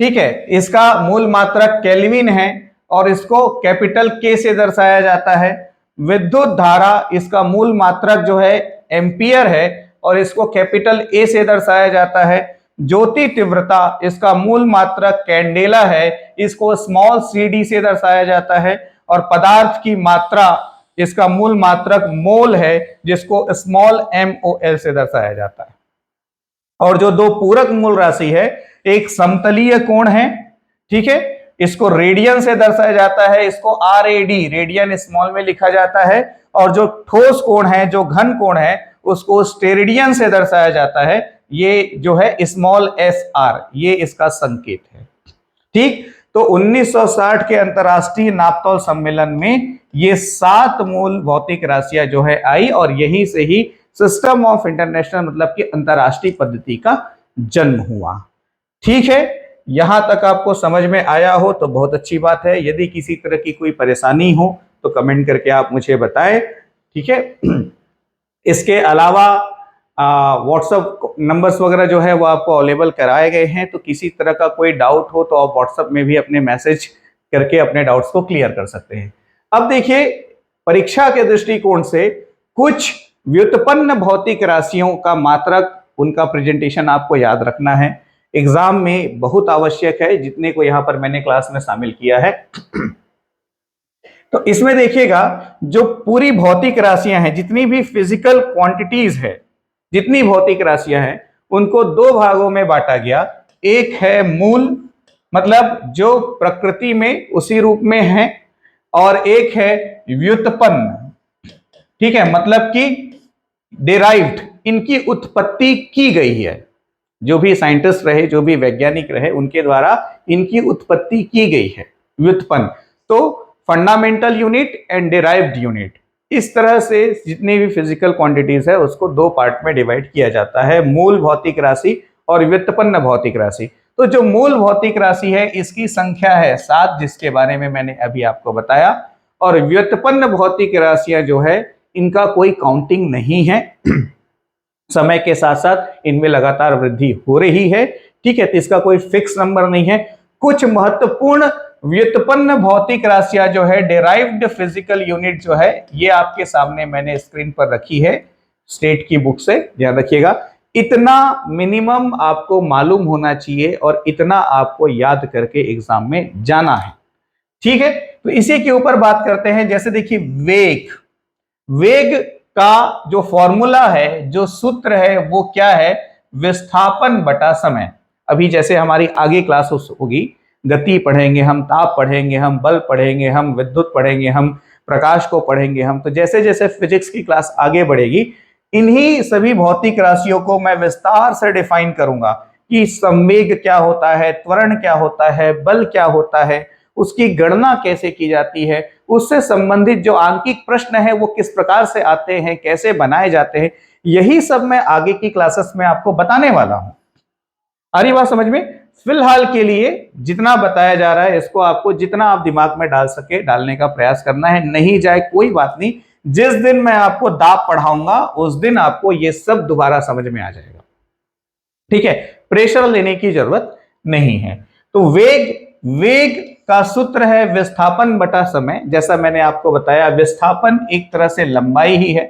ठीक है, इसका मूल मात्रक केल्विन है और इसको कैपिटल K से दर्शाया जाता है। विद्युत धारा, इसका मूल मात्रक जो है एम्पियर है और इसको कैपिटल A से दर्शाया जाता है। ज्योति तीव्रता, इसका मूल मात्रक कैंडेला है, इसको स्मॉल CD से दर्शाया जाता है। और पदार्थ की मात्रा, इसका मूल मात्रक मोल है जिसको स्मॉल MOL से दर्शाया जाता है। और जो 2 पूरक मूल राशि है, एक समतलीय कोण है, ठीक है, इसको रेडियन से दर्शाया जाता है, इसको RAD, रेडियन स्मॉल में लिखा जाता है। और जो ठोस कोण है, जो घन कोण है, उसको स्टेरेडियन से दर्शाया जाता है, ये जो है स्मॉल SR, ये इसका संकेत है, ठीक। तो 1960 के अंतरराष्ट्रीय नापतोल सम्मेलन में ये 7 मूल भौतिक राशियां जो है आई और यहीं से ही सिस्टम ऑफ इंटरनेशनल मतलब कि अंतरराष्ट्रीय पद्धति का जन्म हुआ, ठीक है। यहां तक आपको समझ में आया हो तो बहुत अच्छी बात है। यदि किसी तरह की कोई परेशानी हो तो कमेंट करके आप मुझे बताएं, ठीक है। इसके अलावा व्हाट्सएप नंबर्स वगैरह जो है वो आपको अवेलेबल कराए गए हैं, तो किसी तरह का कोई डाउट हो तो आप व्हाट्सएप में भी अपने मैसेज करके अपने डाउट्स को क्लियर कर सकते हैं। अब देखिए, परीक्षा के दृष्टिकोण से कुछ व्युत्पन्न भौतिक राशियों का मात्रक, उनका प्रेजेंटेशन आपको याद रखना है, एग्जाम में बहुत आवश्यक है, जितने को यहां पर मैंने क्लास में शामिल किया है। तो इसमें देखिएगा, जो पूरी भौतिक राशियां हैं, जितनी भी फिजिकल क्वांटिटीज है, जितनी भौतिक राशियां हैं, उनको दो भागों में बांटा गया। एक है मूल, मतलब जो प्रकृति में उसी रूप में है, और एक है व्युत्पन्न, ठीक है, मतलब कि डिराइव्ड, इनकी उत्पत्ति की गई है। जो भी साइंटिस्ट रहे, जो भी वैज्ञानिक रहे, उनके द्वारा इनकी उत्पत्ति की गई है, व्युत्पन्न। तो fundamental unit and derived unit, इस तरह से जितनी भी फिजिकल क्वांटिटीज है उसको दो पार्ट में डिवाइड किया जाता है, मूल भौतिक राशि और व्युत्पन्न भौतिक राशि। तो जो मूल भौतिक राशि है इसकी संख्या है 7, जिसके बारे में मैंने अभी आपको बताया, और व्युत्पन्न भौतिक राशियां जो है इनका कोई काउंटिंग नहीं है, समय के साथ साथ इनमें लगातार वृद्धि हो रही है, ठीक है। तो इसका कोई फिक्स नंबर नहीं है। कुछ महत्वपूर्ण व्युत्पन्न भौतिक राशियां जो है, डेराइव्ड फिजिकल यूनिट जो है, ये आपके सामने मैंने स्क्रीन पर रखी है, स्टेट की बुक से, ध्यान रखिएगा। इतना मिनिमम आपको मालूम होना चाहिए और इतना आपको याद करके एग्जाम में जाना है, ठीक है। तो इसी के ऊपर बात करते हैं। जैसे देखिए, वेग, वेग का जो फॉर्मूला है, जो सूत्र है, वो क्या है? विस्थापन बटा समय। अभी जैसे हमारी आगे क्लास होगी, गति पढ़ेंगे हम, ताप पढ़ेंगे हम, बल पढ़ेंगे हम, विद्युत पढ़ेंगे हम, प्रकाश को पढ़ेंगे हम। तो जैसे जैसे फिजिक्स की क्लास आगे बढ़ेगी, इन्हीं सभी भौतिक राशियों को मैं विस्तार से डिफाइन करूंगा कि संवेग क्या होता है, त्वरण क्या होता है, बल क्या होता है, उसकी गणना कैसे की जाती है, उससे संबंधित जो आंकिक प्रश्न है वो किस प्रकार से आते हैं, कैसे बनाए जाते हैं, यही सब मैं आगे की क्लासेस में आपको बताने वाला हूं। आ रही बात समझ में? फिलहाल के लिए जितना बताया जा रहा है, इसको आपको जितना आप दिमाग में डाल सके डालने का प्रयास करना है। नहीं जाए कोई बात नहीं, जिस दिन मैं आपको दाब पढ़ाऊंगा उस दिन आपको ये सब दोबारा समझ में आ जाएगा, ठीक है। प्रेशर लेने की जरूरत नहीं है। तो वेग, वेग का सूत्र है विस्थापन बटा समय। जैसा मैंने आपको बताया, विस्थापन एक तरह से लंबाई ही है,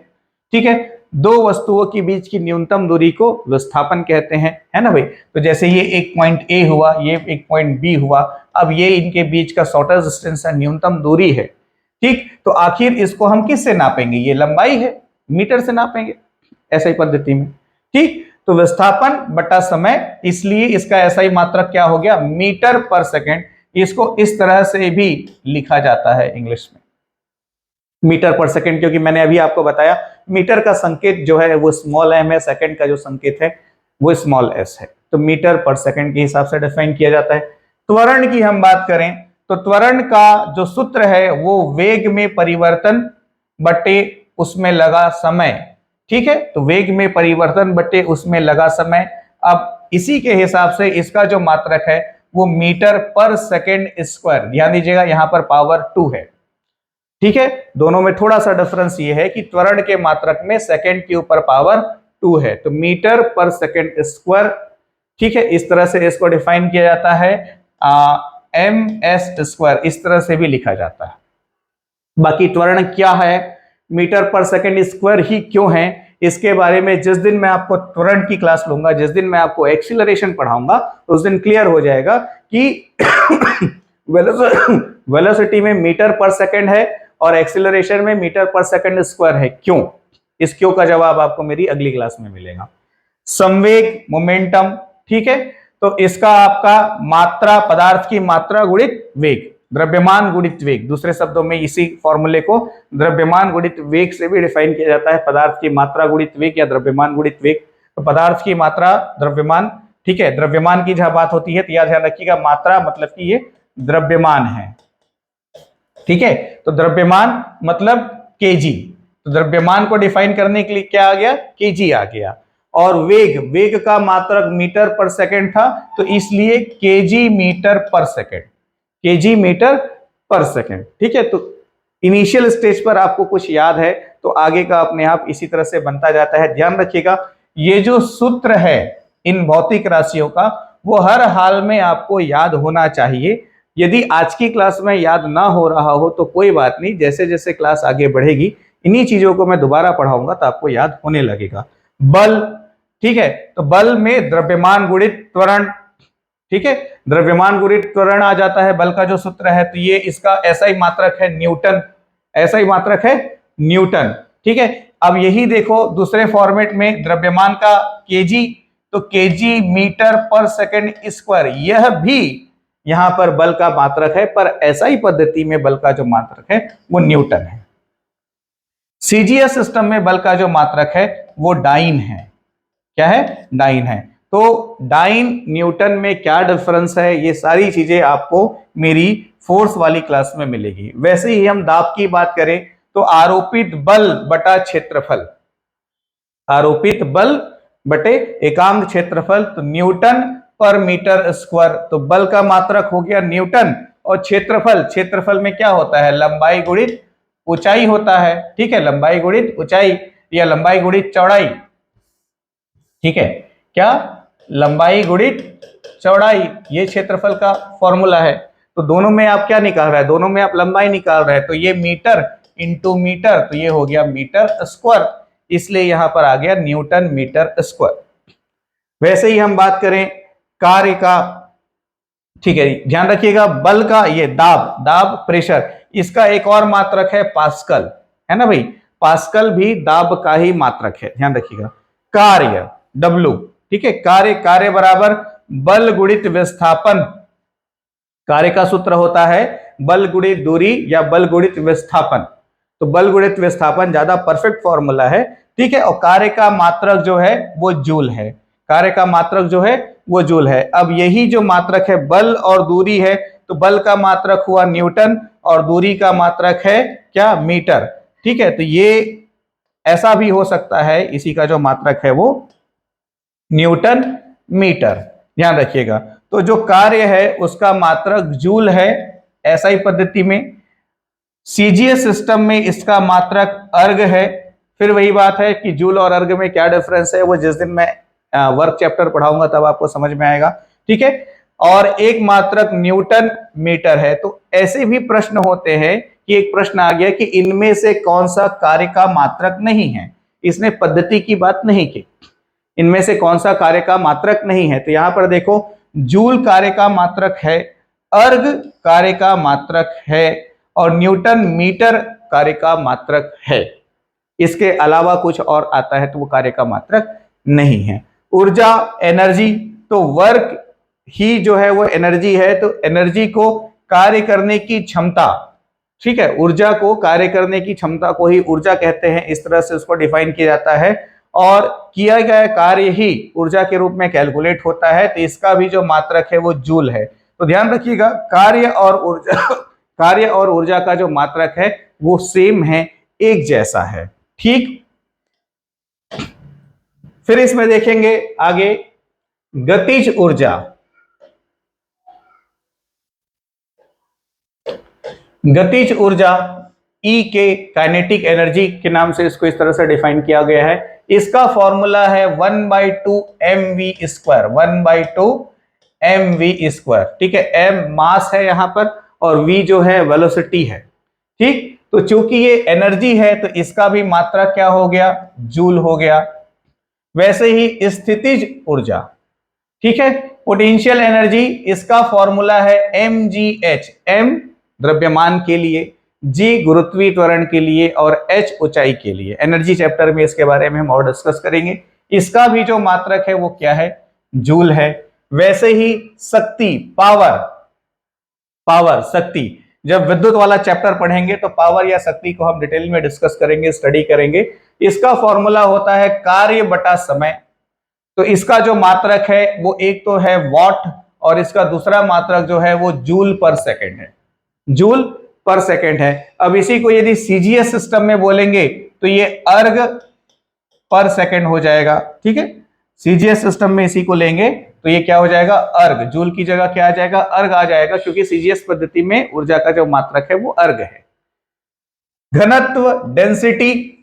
ठीक है। दो वस्तुओं के बीच की न्यूनतम दूरी को विस्थापन कहते हैं, है ना भाई। तो जैसे ये एक पॉइंट ए हुआ, ये एक पॉइंट बी हुआ, अब ये इनके बीच का शॉर्टेस्ट डिस्टेंस है, न्यूनतम दूरी है, ठीक। तो आखिर इसको हम किससे नापेंगे? ये लंबाई है, मीटर से नापेंगे, ऐसा ही पद्धति में, ठीक। तो विस्थापन बटा समय, इसलिए इसका ऐसा ही मात्रक क्या हो गया? मीटर पर सेकेंड। इसको इस तरह से भी लिखा जाता है इंग्लिश में, मीटर पर सेकेंड, क्योंकि मैंने अभी आपको बताया मीटर का संकेत जो है वो स्मॉल एम है, सेकेंड का जो संकेत है वो स्मॉल एस है। तो मीटर पर सेकेंड के हिसाब से डिफाइन किया जाता है। त्वरण की हम बात करें तो त्वरण का जो सूत्र है वो वेग में परिवर्तन बटे उसमें लगा समय, ठीक है। तो वेग में परिवर्तन बटे उसमें लगा समय। अब इसी के हिसाब से इसका जो मात्रक है वो मीटर पर सेकेंड स्क्वायर, ध्यान दीजिएगा यहां पर पावर 2 है, ठीक है। दोनों में थोड़ा सा डिफरेंस ये है कि त्वरण के मात्रक में सेकेंड के ऊपर पावर 2 है, तो मीटर पर सेकेंड स्क्वायर, ठीक है। इस तरह से इसको डिफाइन किया जाता है, एम एस स्क्वायर, इस तरह से भी लिखा जाता है। बाकी त्वरण क्या है, मीटर पर सेकेंड स्क्वायर ही क्यों है, इसके बारे में जिस दिन मैं आपको त्वरण की क्लास लूंगा, जिस दिन मैं आपको एक्सीलरेशन पढ़ाऊंगा, उस दिन क्लियर हो जाएगा कि वेलोसिटी में मीटर पर सेकेंड है और एक्सीलरेशन में मीटर पर सेकेंड स्क्वायर है। क्यों? इस क्यों का जवाब आपको मेरी अगली क्लास में मिलेगा। संवेग, मोमेंटम, ठीक है। तो इसका आपका मात्रा, पदार्थ की मात्रा गुणित वेग, द्रव्यमान गुणित वेग, दूसरे शब्दों में इसी फॉर्मूले को द्रव्यमान गुणित वेग से भी डिफाइन किया जाता है। पदार्थ की मात्रा गुणित वेग या द्रव्यमान गुणित वेग। तो पदार्थ की मात्रा, द्रव्यमान, ठीक है। द्रव्यमान की जहां बात होती है तो याद ध्यान रखिएगा, मात्रा मतलब कि ये द्रव्यमान है, ठीक है। तो द्रव्यमान मतलब केजी, तो द्रव्यमान को डिफाइन करने के लिए क्या आ गया? केजी आ गया। और वेग, वेग का मात्रक मीटर पर सेकेंड था, तो इसलिए केजी मीटर पर सेकेंड, केजी मीटर पर सेकेंड, ठीक है। तो इनिशियल स्टेज पर आपको कुछ याद है तो आगे का अपने आप इसी तरह से बनता जाता है। ध्यान रखिएगा, ये जो सूत्र है इन भौतिक राशियों का वो हर हाल में आपको याद होना चाहिए। यदि आज की क्लास में याद ना हो रहा हो तो कोई बात नहीं, जैसे जैसे क्लास आगे बढ़ेगी इन्हीं चीजों को मैं दोबारा पढ़ाऊंगा तो आपको याद होने लगेगा। बल, ठीक है, तो बल में द्रव्यमान गुणित त्वरण, ठीक है, द्रव्यमान गुणित त्वरण आ जाता है बल का जो सूत्र है, तो ये इसका ऐसा ही मात्रक है न्यूटन, ऐसा ही मात्रक है न्यूटन, ठीक है। अब यही देखो दूसरे फॉर्मेट में द्रव्यमान का केजी, तो केजी मीटर पर सेकंड स्क्वायर, यह भी यहां पर बल का मात्रक है, पर ऐसा पद्धति में बल का जो मात्रक है वो न्यूटन है। सीजीएस सिस्टम में बल का जो मात्रक है वो डाइन है। क्या है? डाइन है। तो डाइन न्यूटन में क्या डिफरेंस है, ये सारी चीजें आपको मेरी फोर्स वाली क्लास में मिलेगी। वैसे ही हम दाब की बात करें तो आरोपित बल बटा क्षेत्रफल, आरोपित बल बटे एकांक क्षेत्रफल, तो न्यूटन पर मीटर स्क्वायर, तो बल का मात्रक हो गया न्यूटन, और क्षेत्रफल, क्षेत्रफल में क्या होता है, लंबाई गुणित ऊंचाई होता है, ठीक है, लंबाई गुणित ऊंचाई या लंबाई गुणित चौड़ाई, ठीक है, क्या, लंबाई गुणित चौड़ाई, ये क्षेत्रफल का फॉर्मूला है। तो दोनों में आप क्या निकाल रहे हैं, दोनों में आप लंबाई निकाल रहे हैं, तो ये मीटर इंटू मीटर, तो ये हो गया मीटर स्क्वायर, इसलिए यहां पर आ गया न्यूटन मीटर स्क्वायर। वैसे ही हम बात करें कार्य का, ठीक है, ध्यान रखिएगा बल का, ये दाब, दाब प्रेशर, इसका एक और मात्रक है पास्कल, है ना भाई, पास्कल भी दाब का ही मात्रक है, ध्यान रखिएगा। कार्य W, ठीक है, कार्य, कार्य बराबर बल गुणित विस्थापन, कार्य का सूत्र होता है बल गुणित दूरी या बल गुणित विस्थापन, तो बल गुणित विस्थापन ज्यादा परफेक्ट फॉर्मूला है, ठीक है, और कार्य का मात्रक जो है वो जूल है, कार्य का मात्रक जो है वो जूल है। अब यही जो मात्रक है बल और दूरी है, तो बल का मात्रक हुआ न्यूटन और दूरी का मात्रक है क्या, मीटर, ठीक है, तो ये ऐसा भी हो सकता है, इसी का जो मात्रक है वो न्यूटन मीटर, ध्यान रखिएगा। तो जो कार्य है उसका मात्रक जूल है, एसआई पद्धति में। सीजीएस सिस्टम में इसका मात्रक अर्ग है। फिर वही बात है कि जूल और अर्ग में क्या डिफरेंस है, वो जिस दिन मैं वर्क चैप्टर पढ़ाऊंगा तब आपको समझ में आएगा, ठीक है। और एक मात्रक न्यूटन मीटर है। तो ऐसे भी प्रश्न होते हैं कि एक प्रश्न आ गया कि इनमें से कौन सा कार्य का मात्रक नहीं है, इसने पद्धति की बात नहीं की, इनमें से कौन सा कार्य का मात्रक नहीं है। तो यहां पर देखो जूल कार्य का मात्रक है, अर्ग कार्य का मात्रक है और न्यूटन मीटर कार्य का मात्रक है। इसके अलावा कुछ और आता है तो वो कार्य का मात्रक नहीं है। ऊर्जा, एनर्जी, तो वर्क ही जो है वो एनर्जी है, तो एनर्जी को कार्य करने की क्षमता, ठीक है, ऊर्जा को कार्य करने की क्षमता को ही ऊर्जा कहते हैं, इस तरह से उसको डिफाइन किया जाता है। और किया गया कार्य ही ऊर्जा के रूप में कैलकुलेट होता है, तो इसका भी जो मात्रक है वो जूल है। तो ध्यान रखिएगा कार्य और ऊर्जा कार्य और ऊर्जा का जो मात्रक है वो सेम है, एक जैसा है, ठीक। फिर इसमें देखेंगे आगे गतिज ऊर्जा। गतिज ऊर्जा E के काइनेटिक एनर्जी के नाम से इसको इस तरह से डिफाइन किया गया है। इसका फॉर्मूला है 1/2 mv स्क्वायर, 1/2 mv स्क्वायर, ठीक है। m मास है यहां पर और v जो है वेलोसिटी है, ठीक। तो चूंकि ये एनर्जी है तो इसका भी मात्रा क्या हो गया, जूल हो गया। वैसे ही स्थितिज ऊर्जा, ठीक है, पोटेंशियल एनर्जी, इसका फॉर्मूला है mgh, m द्रव्यमान के लिए, g गुरुत्वीय त्वरण के लिए और h ऊंचाई के लिए। एनर्जी चैप्टर में इसके बारे में हम और डिस्कस करेंगे। इसका भी जो मात्रक है वो क्या है, जूल है। वैसे ही शक्ति, पावर, पावर शक्ति, जब विद्युत वाला चैप्टर पढ़ेंगे तो पावर या शक्ति को हम डिटेल में डिस्कस करेंगे, स्टडी करेंगे। इसका फॉर्मूला होता है कार्य बटा समय। तो इसका जो मात्रक है वो एक तो है वॉट और इसका दूसरा मात्रक जो है वो जूल पर सेकंड है, जूल पर सेकंड है। अब इसी को यदि सीजीएस सिस्टम में बोलेंगे तो ये अर्ग पर सेकंड हो जाएगा, ठीक है। सीजीएस सिस्टम में इसी को लेंगे तो ये क्या हो जाएगा, अर्ग, जूल की जगह क्या आ जाएगा, अर्ग आ जाएगा, क्योंकि सीजीएस पद्धति में ऊर्जा का जो मात्रक है वो अर्ग है। घनत्व, डेंसिटी,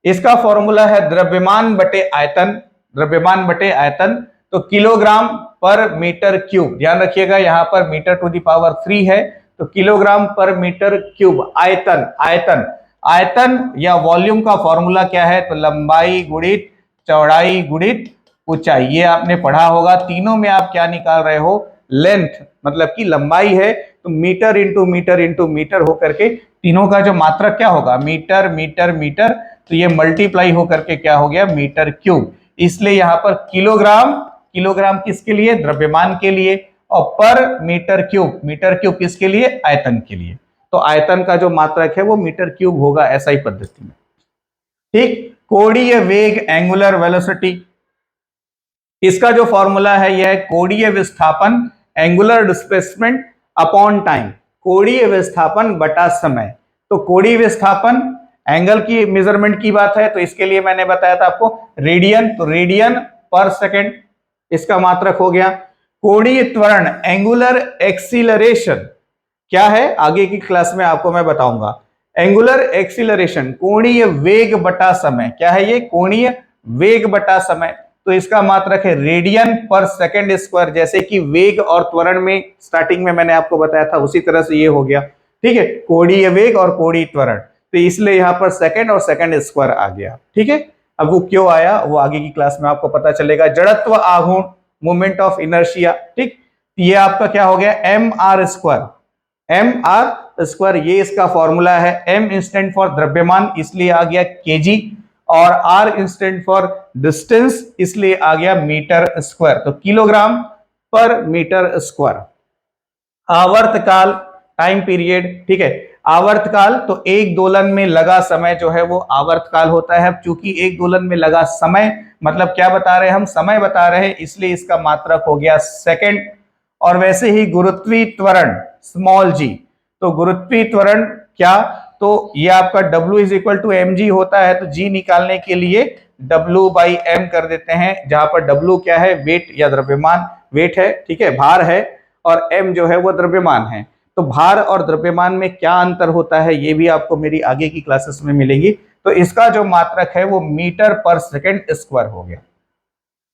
इसका फॉर्मूला है द्रव्यमान बटे आयतन, द्रव्यमान बटे आयतन, तो किलोग्राम पर मीटर क्यूब। ध्यान रखिएगा यहां पर मीटर टू द पावर 3 है, तो किलोग्राम पर मीटर क्यूब। आयतन, आयतन, आयतन या वॉल्यूम का फॉर्मूला क्या है? तो लंबाई गुणित चौड़ाई गुणित ऊंचाई, ये आपने पढ़ा होगा। तीनों में आप क्या निकाल रहे हो? लेंथ, मतलब कि लंबाई है तो metre into metre into metre होकर के तीनों का जो मात्रक क्या होगा? मीटर मीटर मीटर, तो ये मल्टीप्लाई होकर के क्या हो गया? Metre cube. इसलिए यहां पर किलोग्राम, किलोग्राम किसके लिए? द्रव्यमान के लिए, और पर मीटर क्यूब किसके लिए? आयतन के लिए। तो आयतन का जो मात्रक है वो मीटर क्यूब होगा एसआई पद्धति में। ठीक। कोणीय वेग, एंगुलर वेलोसिटी, इसका जो फॉर्मूला है यह है कोणीय विस्थापन, एंगुलर डिस्प्लेसमेंट अपॉन टाइम। कोणीय विस्थापन बटा समय। तो कोणीय विस्थापन एंगल की मेजरमेंट की बात है, तो इसके लिए मैंने बताया था आपको रेडियन, तो रेडियन पर सेकेंड इसका मात्रक हो गया। कोणीय त्वरण, एंगुलर एक्सीलरेशन क्या है? आगे की क्लास में आपको मैं बताऊंगा। एंगुलर एक्सीलरेशन कोणीय वेग बटा समय, क्या है ये? कोणीय वेग बटा समय। तो इसका मात्रक है रेडियन पर सेकंड स्क्वायर, जैसे कि वेग और त्वरण में स्टार्टिंग में मैंने आपको बताया था उसी तरह से ये हो गया। ठीक है, कोणीय वेग और कोणीय त्वरण, तो इसलिए यहां पर सेकंड और सेकंड स्क्वायर आ गया। ठीक है, अब वो क्यों आया वो आगे की क्लास में आपको पता चलेगा। जड़त्व आघूर्ण, मोमेंट ऑफ इनर्शिया। ठीक, ये आपका क्या हो गया? M R square, M R square, ये इसका फॉर्मूला है। एम इंस्टेंट फॉर द्रव्यमान, इसलिए आ गया केजी, और आर इंस्टेंट फॉर डिस्टेंस, इसलिए आ गया मीटर स्क्वायर। तो किलोग्राम पर मीटर स्क्वायर। आवर्तकाल, टाइम पीरियड, ठीक है, आवर्तकाल तो एक दोलन में लगा समय जो है वो आवर्तकाल होता है। चूंकि एक दोलन में लगा समय मतलब क्या बता रहे हैं हम? समय बता रहे हैं, इसलिए इसका मात्रक हो गया सेकंड। और वैसे ही गुरुत्वीय त्वरण स्मॉल जी, तो गुरुत्वीय त्वरण क्या? तो ये आपका W is equal to M G होता है, तो जी निकालने के लिए W बाई एम कर देते हैं, जहां पर W क्या है? वेट या द्रव्यमान, वेट है, ठीक है, भार है, और m जो है वो द्रव्यमान है। तो भार और द्रव्यमान में क्या अंतर होता है ये भी आपको मेरी आगे की क्लासेस में मिलेगी। तो इसका जो मात्रक है वो मीटर पर सेकंड स्क्वायर हो गया।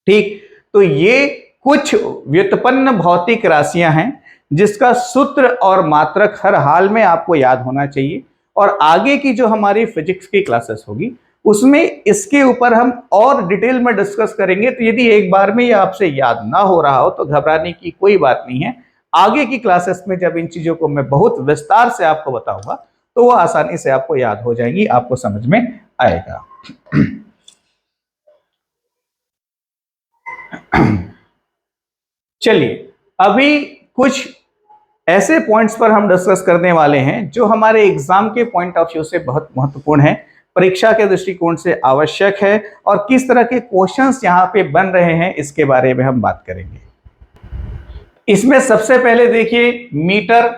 ठीक, तो ये कुछ व्युत्पन्न भौतिक राशियां हैं जिसका सूत्र और मात्रक हर हाल में आपको याद होना चाहिए। और आगे की जो हमारी फिजिक्स की क्लासेस होगी उसमें इसके ऊपर हम और डिटेल में डिस्कस करेंगे। तो यदि एक बार में ये आपसे याद ना हो रहा हो तो घबराने की कोई बात नहीं है। आगे की क्लासेस में जब इन चीजों को मैं बहुत विस्तार से आपको बताऊंगा तो वो आसानी से आपको याद हो जाएंगी, आपको समझ में आएगा। चलिए, अभी कुछ ऐसे पॉइंट्स पर हम डिस्कस करने वाले हैं जो हमारे एग्जाम के पॉइंट ऑफ व्यू से बहुत महत्वपूर्ण है, परीक्षा के दृष्टिकोण से आवश्यक है, और किस तरह के क्वेश्चंस यहाँ पे बन रहे हैं इसके बारे में हम बात करेंगे। इसमें सबसे पहले देखिए मीटर।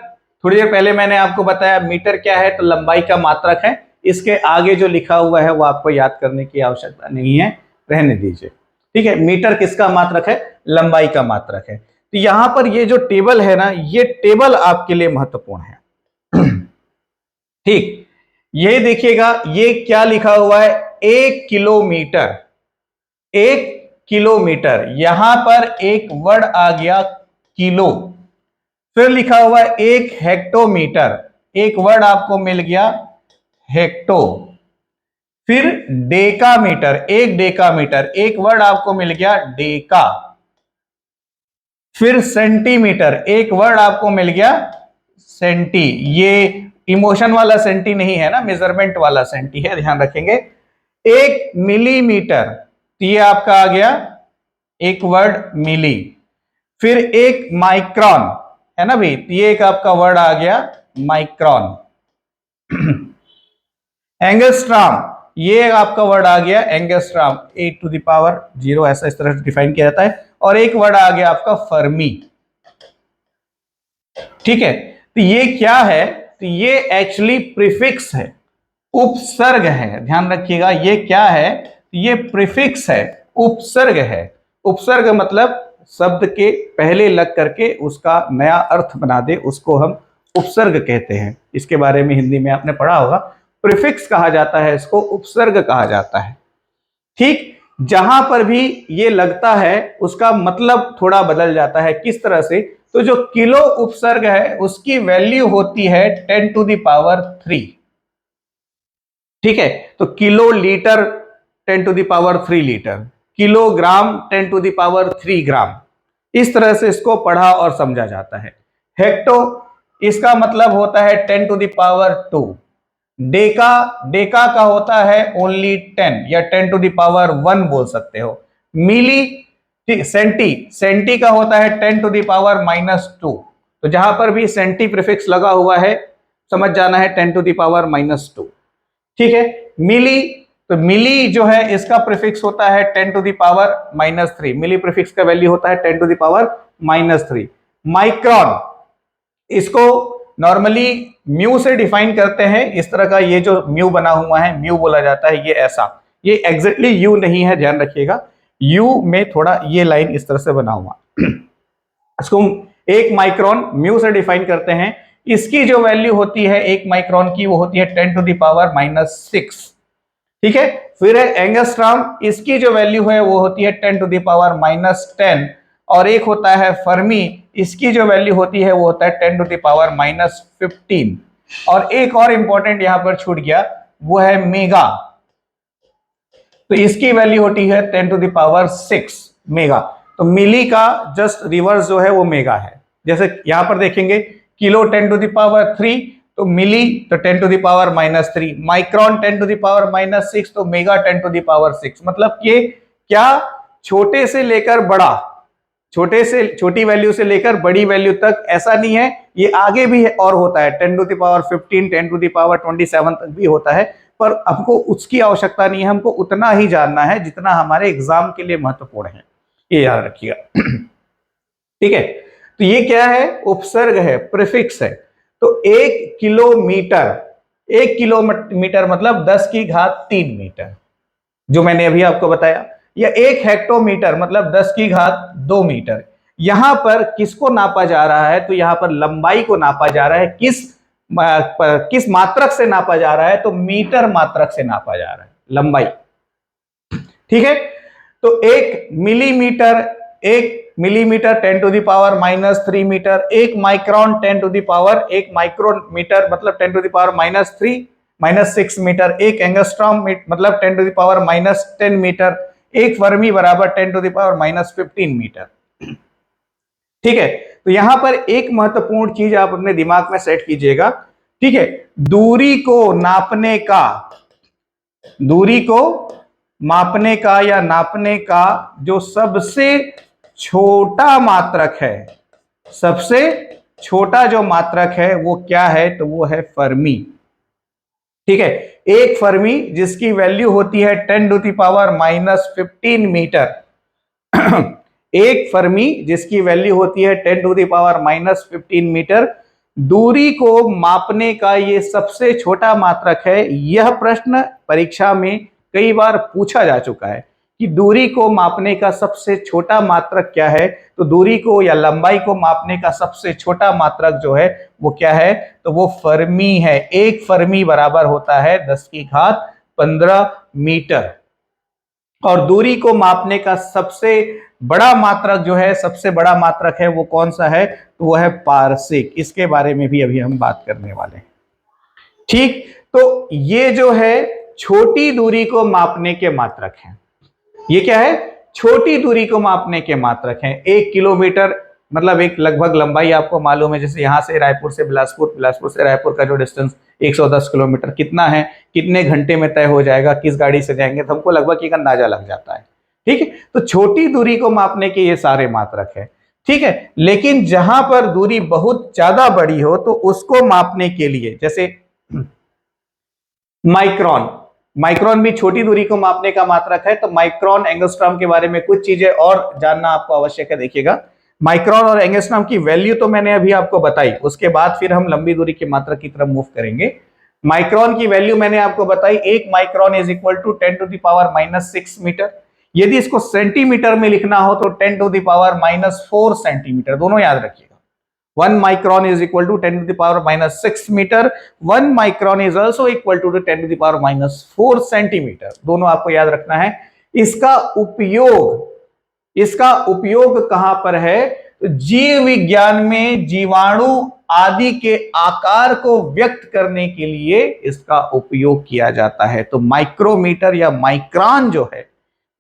थोड़ी देर पहले मैंने आपको बताया मीटर क्या है, तो लंबाई का मात्रक है। इसके आगे जो लिखा हुआ है वो आपको याद करने की आवश्यकता नहीं है, रहने दीजिए। ठीक है, मीटर किसका मात्रक है? लंबाई का मात्रक है। तो यहां पर ये जो टेबल है ना, ये टेबल आपके लिए महत्वपूर्ण है। ठीक, ये देखिएगा, ये क्या लिखा हुआ है? 1 किलोमीटर, 1 किलोमीटर, यहां पर एक वर्ड आ गया किलो। फिर लिखा हुआ है 1 हेक्टोमीटर, एक वर्ड आपको मिल गया हेक्टो। फिर डेकामीटर, 1 डेकामीटर, एक वर्ड आपको मिल गया डेका। फिर सेंटीमीटर, एक वर्ड आपको मिल गया सेंटी। ये इमोशन वाला सेंटी नहीं है ना, मेजरमेंट वाला सेंटी है, ध्यान रखेंगे। 1 मिलीमीटर, तो ये आपका आ गया एक वर्ड मिली। फिर 1 माइक्रॉन है ना भाई, तो ये एक आपका वर्ड आ गया माइक्रॉन। एंगस्ट्राम, ये आपका वर्ड आ गया एंगस्ट्राम, 8⁻⁴ ऐसा इस तरह से डिफाइन किया जाता है। और एक वर्ड आ गया आपका फर्मी। ठीक है, तो ये क्या है? तो ये एक्चुअली प्रीफिक्स है, उपसर्ग है, ध्यान रखिएगा। ये क्या है? ये प्रीफिक्स है, उपसर्ग है। उपसर्ग मतलब शब्द के पहले लग करके उसका नया अर्थ बना दे, उसको हम उपसर्ग कहते हैं। इसके बारे में हिंदी में आपने पढ़ा होगा, प्रीफिक्स कहा जाता है इसको, उपसर्ग कहा जाता है। ठीक, जहां पर भी ये लगता है उसका मतलब थोड़ा बदल जाता है। किस तरह से? तो जो किलो उपसर्ग है उसकी वैल्यू होती है 10⁻³ ठीक है, तो किलो लीटर 10⁻³ लीटर, किलोग्राम 10⁻³ ग्राम, इस तरह से इसको पढ़ा और समझा जाता है। हेक्टो, इसका मतलब होता है 10⁻²। डेका, डेका का होता है ओनली 10 या 10⁻1 बोल सकते हो। मिली, ठीक, सेंटी, सेंटी का होता है 10⁻⁻²। तो जहां पर भी सेंटी प्रीफिक्स लगा हुआ है समझ जाना है 10⁻²। ठीक है, मिली, तो मिली जो है इसका प्रीफिक्स होता है 10⁻⁻3, मिली प्रीफिक्स का वैल्यू होता है 10⁻⁻3। माइक्रोन, इसको नॉर्मली म्यू से डिफाइन करते हैं, इस तरह का ये जो म्यू बना हुआ है म्यू बोला जाता है, ये ऐसा, ये एग्जैक्टली यू नहीं है, ध्यान रखिएगा, यू में थोड़ा ये लाइन इस तरह से बना हुआ इसको एक माइक्रोन म्यू से डिफाइन करते हैं। इसकी जो वैल्यू होती है एक माइक्रोन की वो होती है 10⁻⁻6। ठीक है, फिर है एंगस्ट्रॉम, इसकी जो वैल्यू है वो होती है 10⁻⁻10। और एक होता है फर्मी, इसकी जो वैल्यू होती है वो होता है 10⁻⁻15। और एक और इंपॉर्टेंट यहां पर छूट गया, वो है मेगा, तो इसकी वैल्यू होती है 10⁻6 मेगा। तो मिली का जस्ट रिवर्स जो है वो मेगा है। जैसे यहां पर देखेंगे किलो 10⁻3, तो मिली तो 10⁻⁻3, माइक्रोन 10⁻⁻6, तो मेगा 10⁻6। मतलब ये क्या, छोटे से लेकर बड़ा, छोटे से छोटी वैल्यू से लेकर बड़ी वैल्यू तक, ऐसा नहीं है, ये आगे भी है और होता है 10⁻15, 10⁻27 तक भी होता है, पर हमको उसकी आवश्यकता नहीं है, हमको उतना ही जानना है जितना हमारे एग्जाम के लिए महत्वपूर्ण है, ये याद रखिएगा। ठीक है, तो ये क्या है, उपसर्ग है, प्रीफिक्स है। तो 1 किलोमीटर, 1 किलोमीटर मतलब 10⁻³ मीटर, जो मैंने अभी आपको बताया, या 1 हेक्टोमीटर मतलब 10⁻² मीटर। यहां पर किसको नापा जा रहा है, तो यहां पर लंबाई को नापा जा रहा है। किस मात्रक से नापा जा रहा है, तो मीटर मात्रक से नापा जा रहा है लंबाई। ठीक है, तो 1 मिलीमीटर, 10⁻³ मीटर, 1 माइक्रोन 1 माइक्रोमीटर मतलब 10⁻³ - 6 मीटर, 1 एंगस्ट्रॉम मतलब 10⁻⁻10 मीटर, 1 फर्मी बराबर 10⁻⁻15 मीटर। ठीक है, तो यहां पर एक महत्वपूर्ण चीज आप अपने दिमाग में सेट कीजिएगा। ठीक है, दूरी को नापने का, दूरी को मापने का या नापने का जो सबसे छोटा मात्रक है, सबसे छोटा जो मात्रक है वो क्या है, तो वो है फर्मी। ठीक है, 1 फर्मी जिसकी वैल्यू होती है 10⁻⁻15 मीटर, 1 फर्मी जिसकी वैल्यू होती है 10⁻⁻15 मीटर, दूरी को मापने का ये सबसे छोटा मात्रक है। यह प्रश्न परीक्षा में कई बार पूछा जा चुका है कि दूरी को मापने का सबसे छोटा मात्रक क्या है, तो दूरी को या लंबाई को मापने का सबसे छोटा मात्रक जो है वो क्या है, तो वो फर्मी है। 1 फर्मी बराबर होता है 10⁻15 मीटर। और दूरी को मापने का सबसे बड़ा मात्रक जो है, सबसे बड़ा मात्रक है वो कौन सा है, तो वो है पारसिक। इसके बारे में भी अभी हम बात करने वाले हैं। ठीक, तो ये जो है छोटी दूरी को मापने के मात्रक हैं। ये क्या है, छोटी दूरी को मापने के मात्रक हैं। 1 किलोमीटर मतलब एक लगभग लंबाई आपको मालूम है, जैसे यहां से रायपुर से बिलासपुर, बिलासपुर से रायपुर का जो डिस्टेंस 110 किलोमीटर कितना है, कितने घंटे में तय हो जाएगा, किस गाड़ी से जाएंगे, तो हमको लगभग एक अंदाजा लग जाता है। ठीक है, तो छोटी दूरी को मापने के ये सारे मात्रक है। ठीक है, लेकिन जहां पर दूरी बहुत ज्यादा बड़ी हो तो उसको मापने के लिए, जैसे माइक्रोन, माइक्रोन भी छोटी दूरी को मापने का मात्रक है। तो माइक्रोन, एंगस्ट्रॉम के बारे में कुछ चीजें और जानना आपको आवश्यक है। देखिएगा, माइक्रोन और एंगस्ट्रॉम की वैल्यू तो मैंने अभी आपको बताई, उसके बाद फिर हम लंबी दूरी के मात्रक की तरफ मूव करेंगे। माइक्रोन की वैल्यू मैंने आपको बताई, 1 micron is equal to 10⁻⁻6 metre. यदि इसको सेंटीमीटर में लिखना हो तो 10⁻⁻4 सेंटीमीटर, दोनों याद रखिएगा। 1 micron is equal to 10⁻⁻6 metre, 1 micron is also equal to 10⁻⁻4 centimetre, दोनों आपको याद रखना है। इसका उपयोग कहां पर है, तो जीव विज्ञान में जीवाणु आदि के आकार को व्यक्त करने के लिए इसका उपयोग किया जाता है। तो माइक्रोमीटर या माइक्रोन जो है,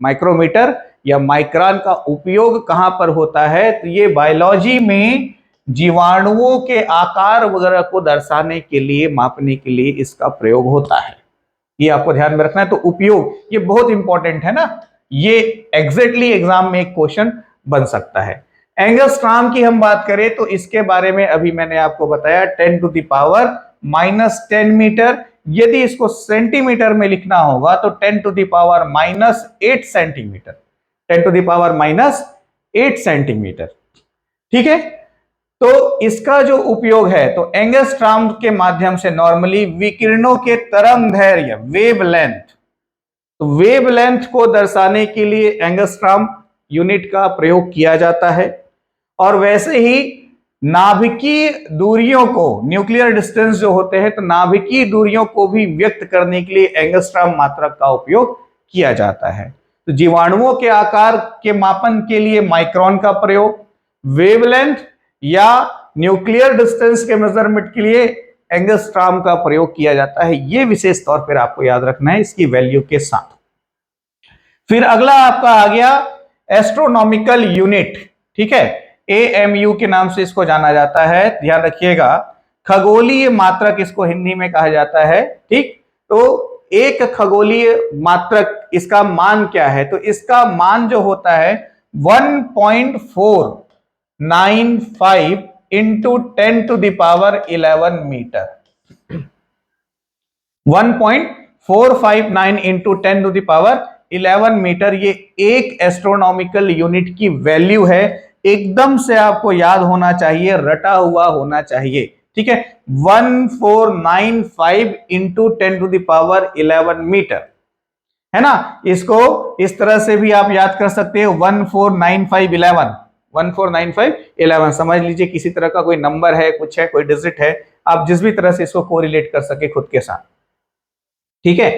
माइक्रोमीटर या माइक्रोन का उपयोग कहां पर होता है? तो ये बायोलॉजी में जीवाणुओं के आकार वगैरह को दर्शाने के लिए, मापने के लिए इसका प्रयोग होता है। ये आपको ध्यान में रखना है। तो उपयोग ये बहुत इंपॉर्टेंट है ना, ये एग्जैक्टली एग्जाम में एक क्वेश्चन बन सकता है। एंगस्ट्रॉम की हम बात करें तो इसके बारे में अभी मैंने आपको बताया 10 टू द पावर -10 मीटर। यदि इसको सेंटीमीटर में लिखना होगा तो 10 to the power -8 centimetre, 10 to the power -8 centimetre. ठीक है, तो इसका जो उपयोग है, तो एंगस्ट्रॉम के माध्यम से नॉर्मली विकिरणों के तरंगदैर्घ्य वेवलेंथ, तो वेवलेंथ को दर्शाने के लिए एंगस्ट्रॉम यूनिट का प्रयोग किया जाता है। और वैसे ही नाभिकीय दूरियों को, न्यूक्लियर डिस्टेंस जो होते हैं, तो नाभिकीय दूरियों को भी व्यक्त करने के लिए एंगस्ट्रॉम मात्रक का उपयोग किया जाता है। तो जीवाणुओं के आकार के मापन के लिए माइक्रोन का प्रयोग, वेवलेंथ या न्यूक्लियर डिस्टेंस के मेजरमेंट के लिए एंगस्ट्रॉम का प्रयोग किया जाता है। यह विशेष तौर पर आपको याद रखना है इसकी वैल्यू के साथ। फिर अगला आपका आ गया एस्ट्रोनॉमिकल यूनिट। ठीक है, एएमयू के नाम से इसको जाना जाता है, ध्यान रखिएगा। खगोलीय मात्रक इसको हिंदी में कहा जाता है। ठीक, तो एक खगोलीय मात्रक, इसका मान क्या है? तो इसका मान जो होता है 1.495 into 10 to the power 11 metre. 1.459 into 10 to the power 11 metre, ये एक एस्ट्रोनॉमिकल यूनिट की वैल्यू है। एकदम से आपको याद होना चाहिए, रटा हुआ होना चाहिए। ठीक है, 1495 into 10 to the power 11 metre, है ना। इसको इस तरह से भी आप याद कर सकते हो, 149511 समझ लीजिए किसी तरह का कोई नंबर है, कुछ है, कोई डिजिट है, आप जिस भी तरह से इसको कोरिलेट कर सके खुद के साथ। ठीक है,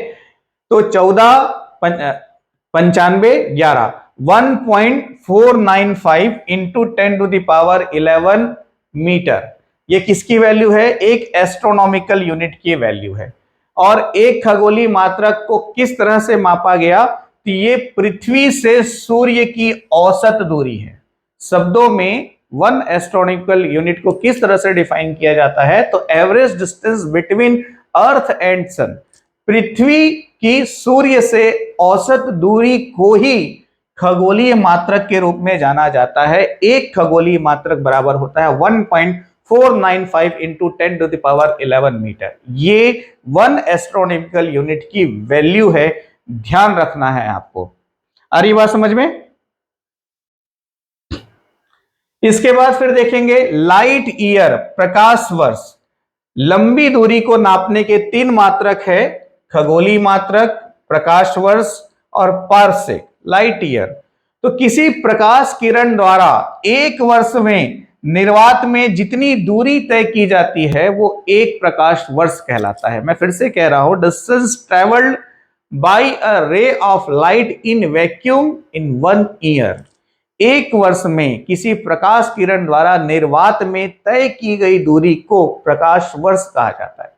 तो 149511 1.495 into 10 to the power 11 metre, ये किसकी वैल्यू है? एक एस्ट्रोनॉमिकल यूनिट की वैल्यू है। और एक खगोलीय मात्रक को किस तरह से मापा गया? तो ये पृथ्वी से सूर्य की औसत दूरी है। शब्दों में वन एस्ट्रोनॉमिकल यूनिट को किस तरह से डिफाइन किया जाता है? तो average distance between earth and sun, पृथ्वी की सूर्य से औसत दूरी को ही खगोलीय मात्रक के रूप में जाना जाता है। एक खगोलीय मात्रक बराबर होता है 1.495 into 10 to the power 11 metre. ये वन एस्ट्रोनॉमिकल यूनिट की वैल्यू है, ध्यान रखना है आपको। आ रही बात समझ में? इसके बाद फिर देखेंगे लाइट ईयर, प्रकाश वर्ष। लंबी दूरी को नापने के 3 मात्रक है, खगोलीय मात्रक, प्रकाश वर्ष और पारसेक, लाइट ईयर। तो किसी प्रकाश किरण द्वारा एक वर्ष में निर्वात में जितनी दूरी तय की जाती है वो एक प्रकाश वर्ष कहलाता है। मैं फिर से कह रहा हूं, distance travelled bye a ray of light in vacuum in 1 year. एक वर्ष में किसी प्रकाश किरण द्वारा निर्वात में तय की गई दूरी को प्रकाश वर्ष कहा जाता है।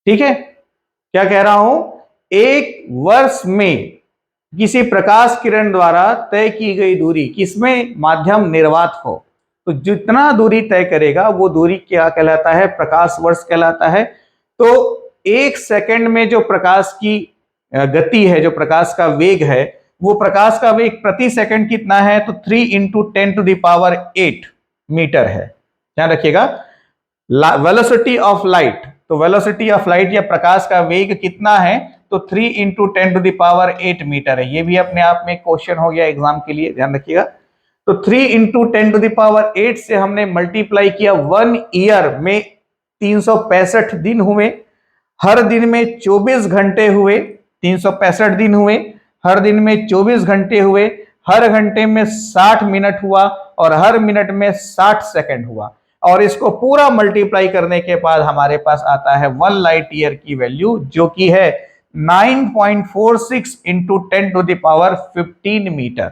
ठीक है, क्या कह रहा हूं? एक वर्ष में किसी प्रकाश किरण द्वारा तय की गई दूरी, किसमें? माध्यम निर्वात हो, तो जितना दूरी तय करेगा वो दूरी क्या कहलाता है? प्रकाश वर्ष कहलाता है। तो एक सेकंड में जो प्रकाश की गति है, जो प्रकाश का वेग है, वो प्रकाश का वेग प्रति सेकंड कितना है? तो 3 into 10 to the power 8 metre है। ध्यान रखिएगा, वेलोसिटी ऑफ लाइट, तो वेलोसिटी ऑफ लाइट या प्रकाश का वेग कितना है? तो 3 into 10 to the power 8 metre है। ये भी अपने आप में क्वेश्चन हो गया एग्जाम के लिए, ध्यान रखिएगा। तो 3 इंटू 10 टू द पावर 8 से हमने मल्टीप्लाई किया, 1 ईयर में 365 दिन हुए, हर दिन में 24 घंटे हुए, 365 दिन हुए, हर दिन में 24 घंटे हुए, हर घंटे में 60 मिनट हुआ और हर मिनट में 60 सेकंड हुआ। और इसको पूरा मल्टीप्लाई करने के बाद हमारे पास आता है 1 लाइट ईयर की वैल्यू, जो कि है 9.46 into 10 to the power 15 metre.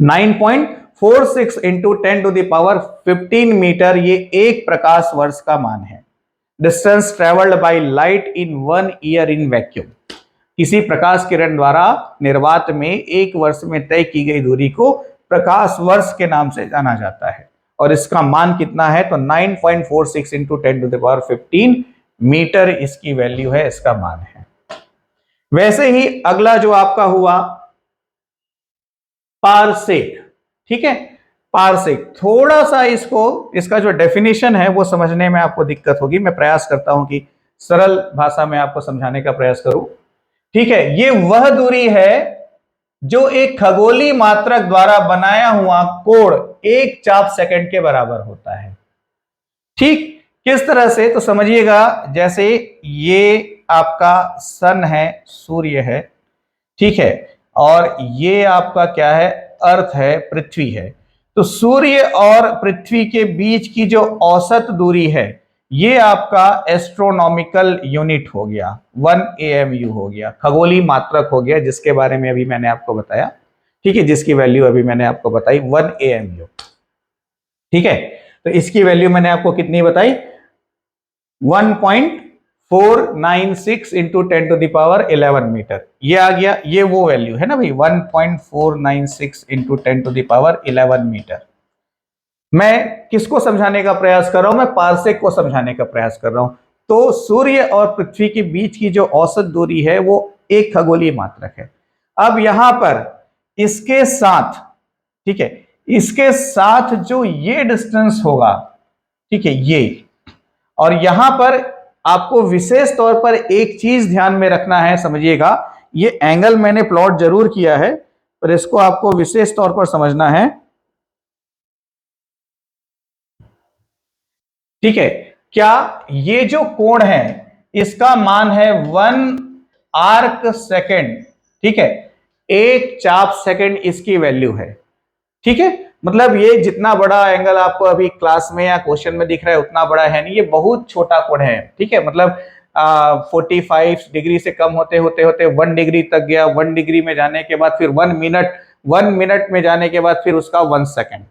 9.46 46 into 10⁻15 metre, ये एक प्रकाश वर्ष का मान है। Distance travelled by light in 1 year in vacuum, किसी प्रकाश किरण द्वारा निर्वात में एक वर्ष में तय की गई दूरी को प्रकाश वर्ष के नाम से जाना जाता है। और इसका मान कितना है, तो 9.46 इंटू 10⁻15 मीटर इसकी वैल्यू है, इसका मान है। वैसे ही अगला जो आपका हुआ पारसेक, ठीक है। पारसेक थोड़ा सा इसका जो डेफिनेशन है वो समझने में आपको दिक्कत होगी। मैं प्रयास करता हूं कि सरल भाषा में आपको समझाने का प्रयास करूं, ठीक है। ये वह दूरी है जो एक खगोलीय मात्रक द्वारा बनाया हुआ कोण एक चाप सेकंड के बराबर होता है, ठीक। किस तरह से, तो समझिएगा, जैसे ये आपका सन है, सूर्य है, ठीक है, और ये आपका क्या है, अर्थ है, पृथ्वी है। तो सूर्य और पृथ्वी के बीच की जो औसत दूरी है ये आपका एस्ट्रोनॉमिकल यूनिट हो गया, 1 AMU हो गया, खगोलीय मात्रक हो गया, जिसके बारे में अभी मैंने आपको बताया, ठीक है, जिसकी वैल्यू अभी मैंने आपको बताई 1 AMU, ठीक है। तो इसकी वैल्यू मैंने आपको कितनी बताई, 1.496 इंटू 10⁻11 मीटर, ये आ गया, ये वो वैल्यू है ना भाई, 1.496 इंटू 10⁻11 मीटर। मैं किसको समझाने का प्रयास कर रहा हूं, मैं पारसेक को समझाने का प्रयास कर रहा हूं। तो सूर्य और पृथ्वी के बीच की जो औसत दूरी है वो एक खगोलीय मात्रक है। अब यहां पर इसके साथ, ठीक है, इसके साथ जो ये डिस्टेंस होगा, ठीक है, ये, और यहां पर आपको विशेष तौर पर एक चीज ध्यान में रखना है, समझिएगा, ये एंगल मैंने प्लॉट जरूर किया है पर इसको आपको विशेष तौर पर समझना है, ठीक है। क्या ये जो कोण है इसका मान है 1 आर्क सेकेंड, ठीक है, एक चाप सेकेंड इसकी वैल्यू है, ठीक है। मतलब ये जितना बड़ा एंगल आपको अभी क्लास में या क्वेश्चन में दिख रहा है उतना बड़ा है नहीं, ये बहुत छोटा कोण है, ठीक है। मतलब 45 डिग्री से कम होते होते होते 1 डिग्री तक गया, 1 डिग्री में जाने के बाद फिर 1 मिनट, 1 मिनट में जाने के बाद फिर उसका 1 सेकेंड,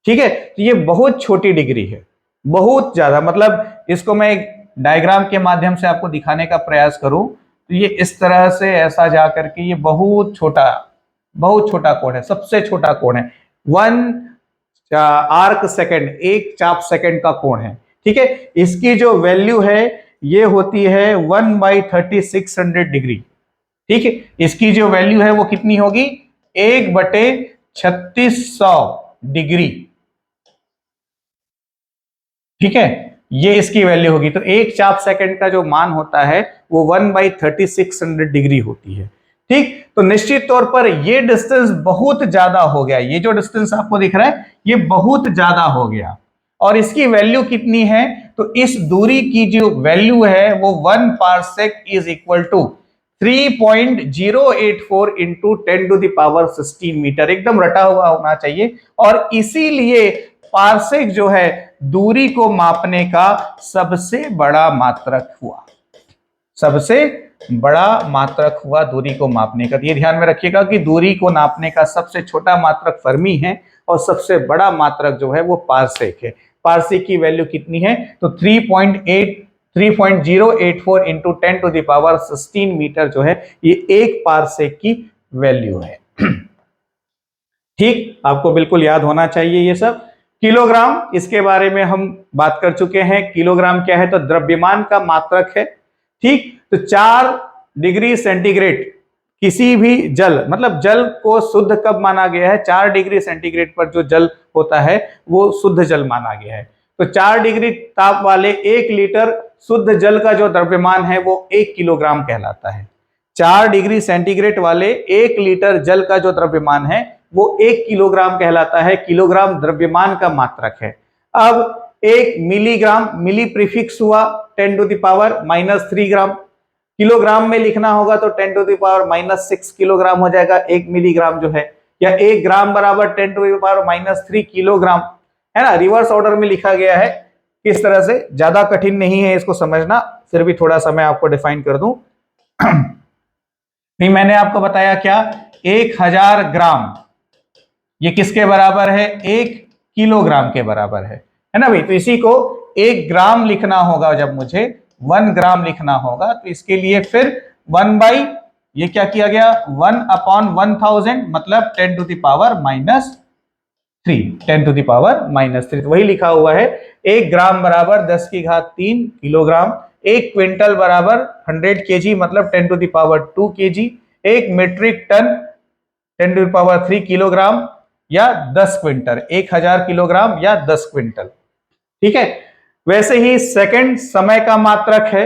ठीक है। तो ये बहुत छोटी डिग्री है, बहुत ज्यादा। मतलब इसको मैं एक डायग्राम के माध्यम से आपको दिखाने का प्रयास करूं तो ये इस तरह से ऐसा जा करके ये बहुत छोटा कोण है, सबसे छोटा कोण है, 1 आर्क सेकेंड, एक चाप सेकेंड का कोण है, ठीक है। इसकी जो वैल्यू है ये होती है 1/3600 डिग्री, ठीक है। इसकी जो वैल्यू है वो कितनी होगी, 1/3600 डिग्री, ठीक है, ये इसकी वैल्यू होगी। तो एक चाप सेकंड का जो मान होता है वो 1/3600 डिग्री होती है, ठीक। तो निश्चित तौर पर ये डिस्टेंस बहुत ज्यादा हो गया, ये जो डिस्टेंस आपको दिख रहा है ये बहुत ज्यादा हो गया। और इसकी वैल्यू कितनी है, तो इस दूरी की जो वैल्यू है वो 1 parsec is equal to 3.084 into 10⁻16 metre, एकदम रटा हुआ होना चाहिए। और इसीलिए पारसेक जो है दूरी को मापने का सबसे बड़ा मात्रक हुआ, सबसे बड़ा मात्रक हुआ दूरी को मापने का। ये ध्यान में रखिएगा कि दूरी को नापने का सबसे छोटा मात्रक फर्मी है और सबसे बड़ा मात्रक जो है वो पारसेक है। पारसेक की वैल्यू कितनी है, तो 3.084 इंटू 10⁻16 मीटर जो है ये एक पारसेक की वैल्यू है, ठीक। आपको बिल्कुल याद होना चाहिए ये सब। किलोग्राम, इसके बारे में हम बात कर चुके हैं। किलोग्राम क्या है, तो द्रव्यमान का मात्रक है, ठीक। तो 4 डिग्री सेंटीग्रेड किसी भी जल, मतलब जल को शुद्ध कब माना गया है, 4 डिग्री सेंटीग्रेड पर जो जल होता है वो शुद्ध जल माना गया है। तो 4 डिग्री ताप वाले 1 लीटर शुद्ध जल का जो द्रव्यमान है वो 1 किलोग्राम कहलाता है। 4 डिग्री सेंटीग्रेड वाले 1 लीटर जल का जो द्रव्यमान है वो 1 किलोग्राम कहलाता है। किलोग्राम द्रव्यमान का मात्रक है। अब 1 मिलीग्राम, मिली प्रीफिक्स हुआ 10⁻³ ग्राम, किलोग्राम में लिखना होगा तो 10⁻⁻6 किलोग्राम हो जाएगा 1 मिलीग्राम जो है, या 1 ग्राम बराबर 10⁻³ किलोग्राम, है ना। रिवर्स ऑर्डर में लिखा गया है, किस तरह से, ज्यादा कठिन नहीं है इसको समझना, फिर भी थोड़ा सा मैं आपको डिफाइन कर दूं। मैंने आपको बताया क्या, 1000 ग्राम ये किसके बराबर है? 1 किलोग्राम के बराबर है ना भाई। तो इसी को 1 ग्राम लिखना होगा, जब मुझे 1 ग्राम लिखना होगा तो इसके लिए फिर 1 बाई, ये क्या किया गया, 1/1000 मतलब 10 to the power -3, 10 to the power -3। तो वही लिखा हुआ है, 1 ग्राम बराबर 10 की घात 3 किलोग्राम, 1 क्विंटल बराबर 100 केजी मतलब 10 to the power 2 KG, 1 metric ton 10 to the power 3 kilogram या 10 क्विंटल, 1000 किलोग्राम या 10 क्विंटल। ठीक है। वैसे ही सेकंड समय का मात्रक है,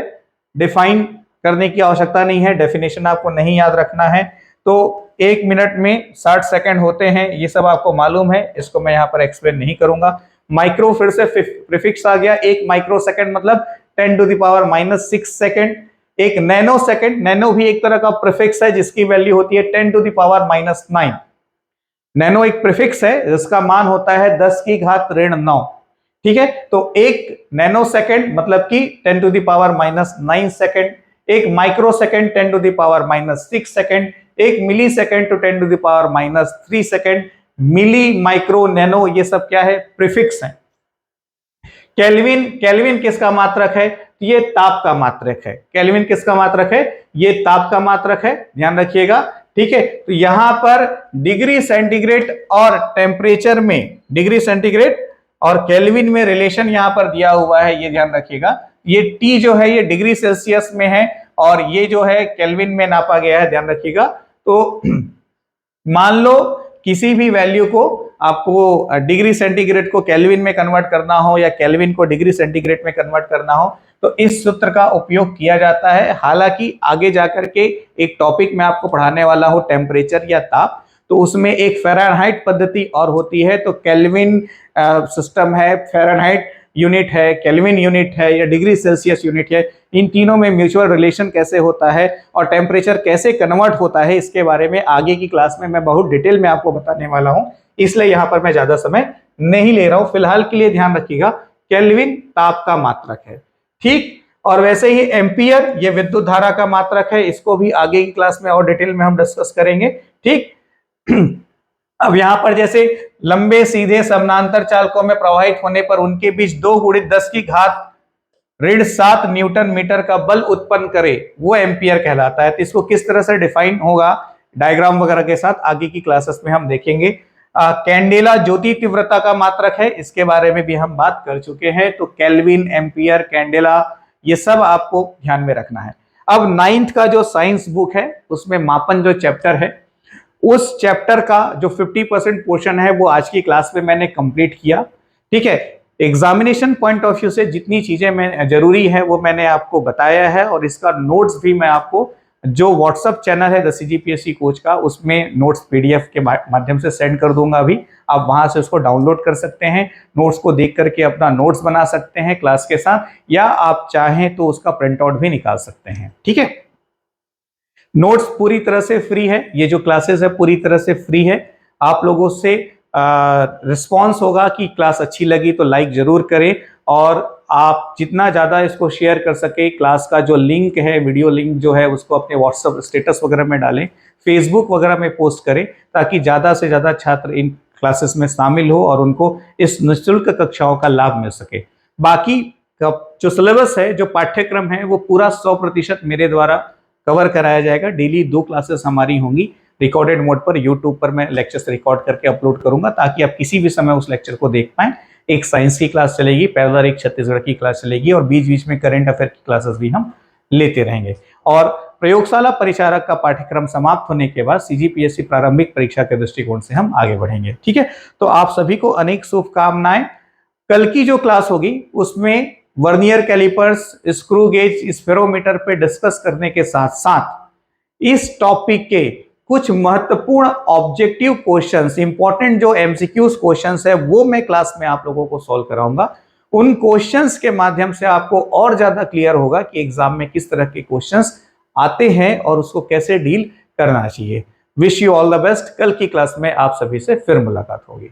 डिफाइन करने की आवश्यकता नहीं है, डेफिनेशन आपको नहीं याद रखना है। तो 1 मिनट में 60 सेकंड होते हैं, ये सब आपको मालूम है, इसको मैं यहाँ पर एक्सप्लेन नहीं करूंगा। माइक्रो फिर से प्रीफिक्स आ गया, 1 माइक्रो सेकंड मतलब 10 टू द पावर -6 सेकंड। एक नैनो सेकंड, नैनो भी एक तरह का प्रीफिक्स है जिसकी वैल्यू होती है 10 टू द पावर -9। नैनो एक प्रीफिक्स है जिसका मान होता है 10 की घात -9। ठीक है। तो 1 नैनो सेकंड मतलब कि 10 to the power -9 second, 1 micro second 10 to the power -6 second, 1 milli second to 10 to the power -3 second. Milli, micro, nano ये सब क्या है? प्रीफिक्स है। केल्विन, केल्विन किसका मात्रक है? ये ताप का मात्रक है। केल्विन किसका मात्रक है? ये ताप का मात्रक है, ध्यान रखिएगा। ठीक है। तो यहां पर डिग्री सेंटीग्रेड और टेम्परेचर में, डिग्री सेंटीग्रेड और केल्विन में रिलेशन यहां पर दिया हुआ है, ये ध्यान रखिएगा। ये T जो है ये डिग्री सेल्सियस में है और ये जो है केल्विन में नापा गया है, ध्यान रखिएगा। तो मान लो किसी भी वैल्यू को आपको डिग्री सेंटीग्रेड को केल्विन में कन्वर्ट करना हो या केल्विन को डिग्री सेंटीग्रेड में कन्वर्ट करना हो तो इस सूत्र का उपयोग किया जाता है। हालांकि आगे जाकर के एक टॉपिक में आपको पढ़ाने वाला हूं, टेम्परेचर या ताप, तो उसमें एक फ़ारेनहाइट पद्धति और होती है। तो केल्विन सिस्टम है, फ़ारेनहाइट यूनिट है, केल्विन यूनिट है या डिग्री सेल्सियस यूनिट है, इन तीनों में म्यूचुअल रिलेशन कैसे होता है और टेम्परेचर कैसे कन्वर्ट होता है, इसके बारे में आगे की क्लास में मैं बहुत डिटेल में आपको बताने वाला हूं, इसलिए यहां पर मैं ज्यादा समय नहीं ले रहा हूं। फिलहाल के लिए ध्यान रखिएगा, केल्विन ताप का मात्रक है। ठीक। और वैसे ही एम्पियर ये विद्युत धारा का मात्रक है, इसको भी आगे की क्लास में और डिटेल में हम डिस्कस करेंगे। ठीक। अब यहां पर जैसे लंबे सीधे समानांतर चालकों में प्रवाहित होने पर उनके बीच 2 × 10 की घात -7 न्यूटन मीटर का बल उत्पन्न करे, वो एम्पियर कहलाता है। तो इसको किस तरह से डिफाइन होगा डायग्राम वगैरह के साथ आगे की क्लासेस में हम देखेंगे। कैंडेला ज्योति तीव्रता का मात्रक है, इसके बारे में भी हम बात कर चुके हैं। तो केल्विन, एम्पियर, कैंडेला ये सब आपको ध्यान में रखना है। अब 9th का जो साइंस बुक है उसमें मापन जो चैप्टर है, उस चैप्टर का जो 50% पोर्शन है वो आज की क्लास में मैंने कंप्लीट किया। ठीक है। एग्जामिनेशन पॉइंट ऑफ व्यू से जितनी चीजें मैं जरूरी है वो मैंने आपको बताया है और इसका नोट्स भी मैं आपको जो व्हाट्सएप चैनल है द CGPSC कोच का, उसमें नोट्स PDF के माध्यम से सेंड कर दूंगा। अभी आप वहां से उसको डाउनलोड कर सकते हैं, नोट्स को देख करके अपना नोट्स बना सकते हैं क्लास के साथ, या आप चाहें तो उसका प्रिंट आउट भी निकाल सकते हैं। ठीक है। नोट्स पूरी तरह से फ्री है, ये जो क्लासेस है पूरी तरह से फ्री है। आप लोगों से रिस्पांस होगा कि क्लास अच्छी लगी तो लाइक जरूर करें और आप जितना ज़्यादा इसको शेयर कर सके, क्लास का जो लिंक है, वीडियो लिंक जो है, उसको अपने व्हाट्सएप स्टेटस वगैरह में डालें, फेसबुक वगैरह में पोस्ट करें, ताकि ज़्यादा से ज़्यादा छात्र इन क्लासेस में शामिल हो और उनको इस निःशुल्क कक्षाओं का लाभ मिल सके। बाकी जो सिलेबस है, जो पाठ्यक्रम है, वो पूरा 100% मेरे द्वारा कवर कराया जाएगा। डेली 2 क्लासेस हमारी होंगी रिकॉर्डेड मोड पर, यूट्यूब पर मैं लेक्चर्स रिकॉर्ड करके अपलोड करूंगा ताकि आप किसी भी समय उस लेक्चर को देख पाएं। एक साइंस की क्लास चलेगी, पैरेलल एक छत्तीसगढ़ की क्लास चलेगी और बीच बीच में करंट अफेयर की क्लासेस भी हम लेते रहेंगे। और प्रयोगशाला परिचारक का पाठ्यक्रम समाप्त होने के बाद CGPSC प्रारंभिक परीक्षा के दृष्टिकोण से हम आगे बढ़ेंगे। ठीक है। तो आप सभी को अनेक शुभकामनाएं। कल की जो क्लास होगी उसमें vernier callipers, screw gauge, spherometer पे डिस्कस करने के साथ साथ इस टॉपिक के कुछ महत्वपूर्ण ऑब्जेक्टिव क्वेश्चंस, इंपॉर्टेंट जो MCQs क्वेश्चंस है, वो मैं क्लास में आप लोगों को सॉल्व कराऊंगा। उन क्वेश्चंस के माध्यम से आपको और ज्यादा क्लियर होगा कि एग्जाम में किस तरह के क्वेश्चंस आते हैं और उसको कैसे डील करना चाहिए। Wish you all the best. कल की क्लास में आप सभी से फिर मुलाकात होगी।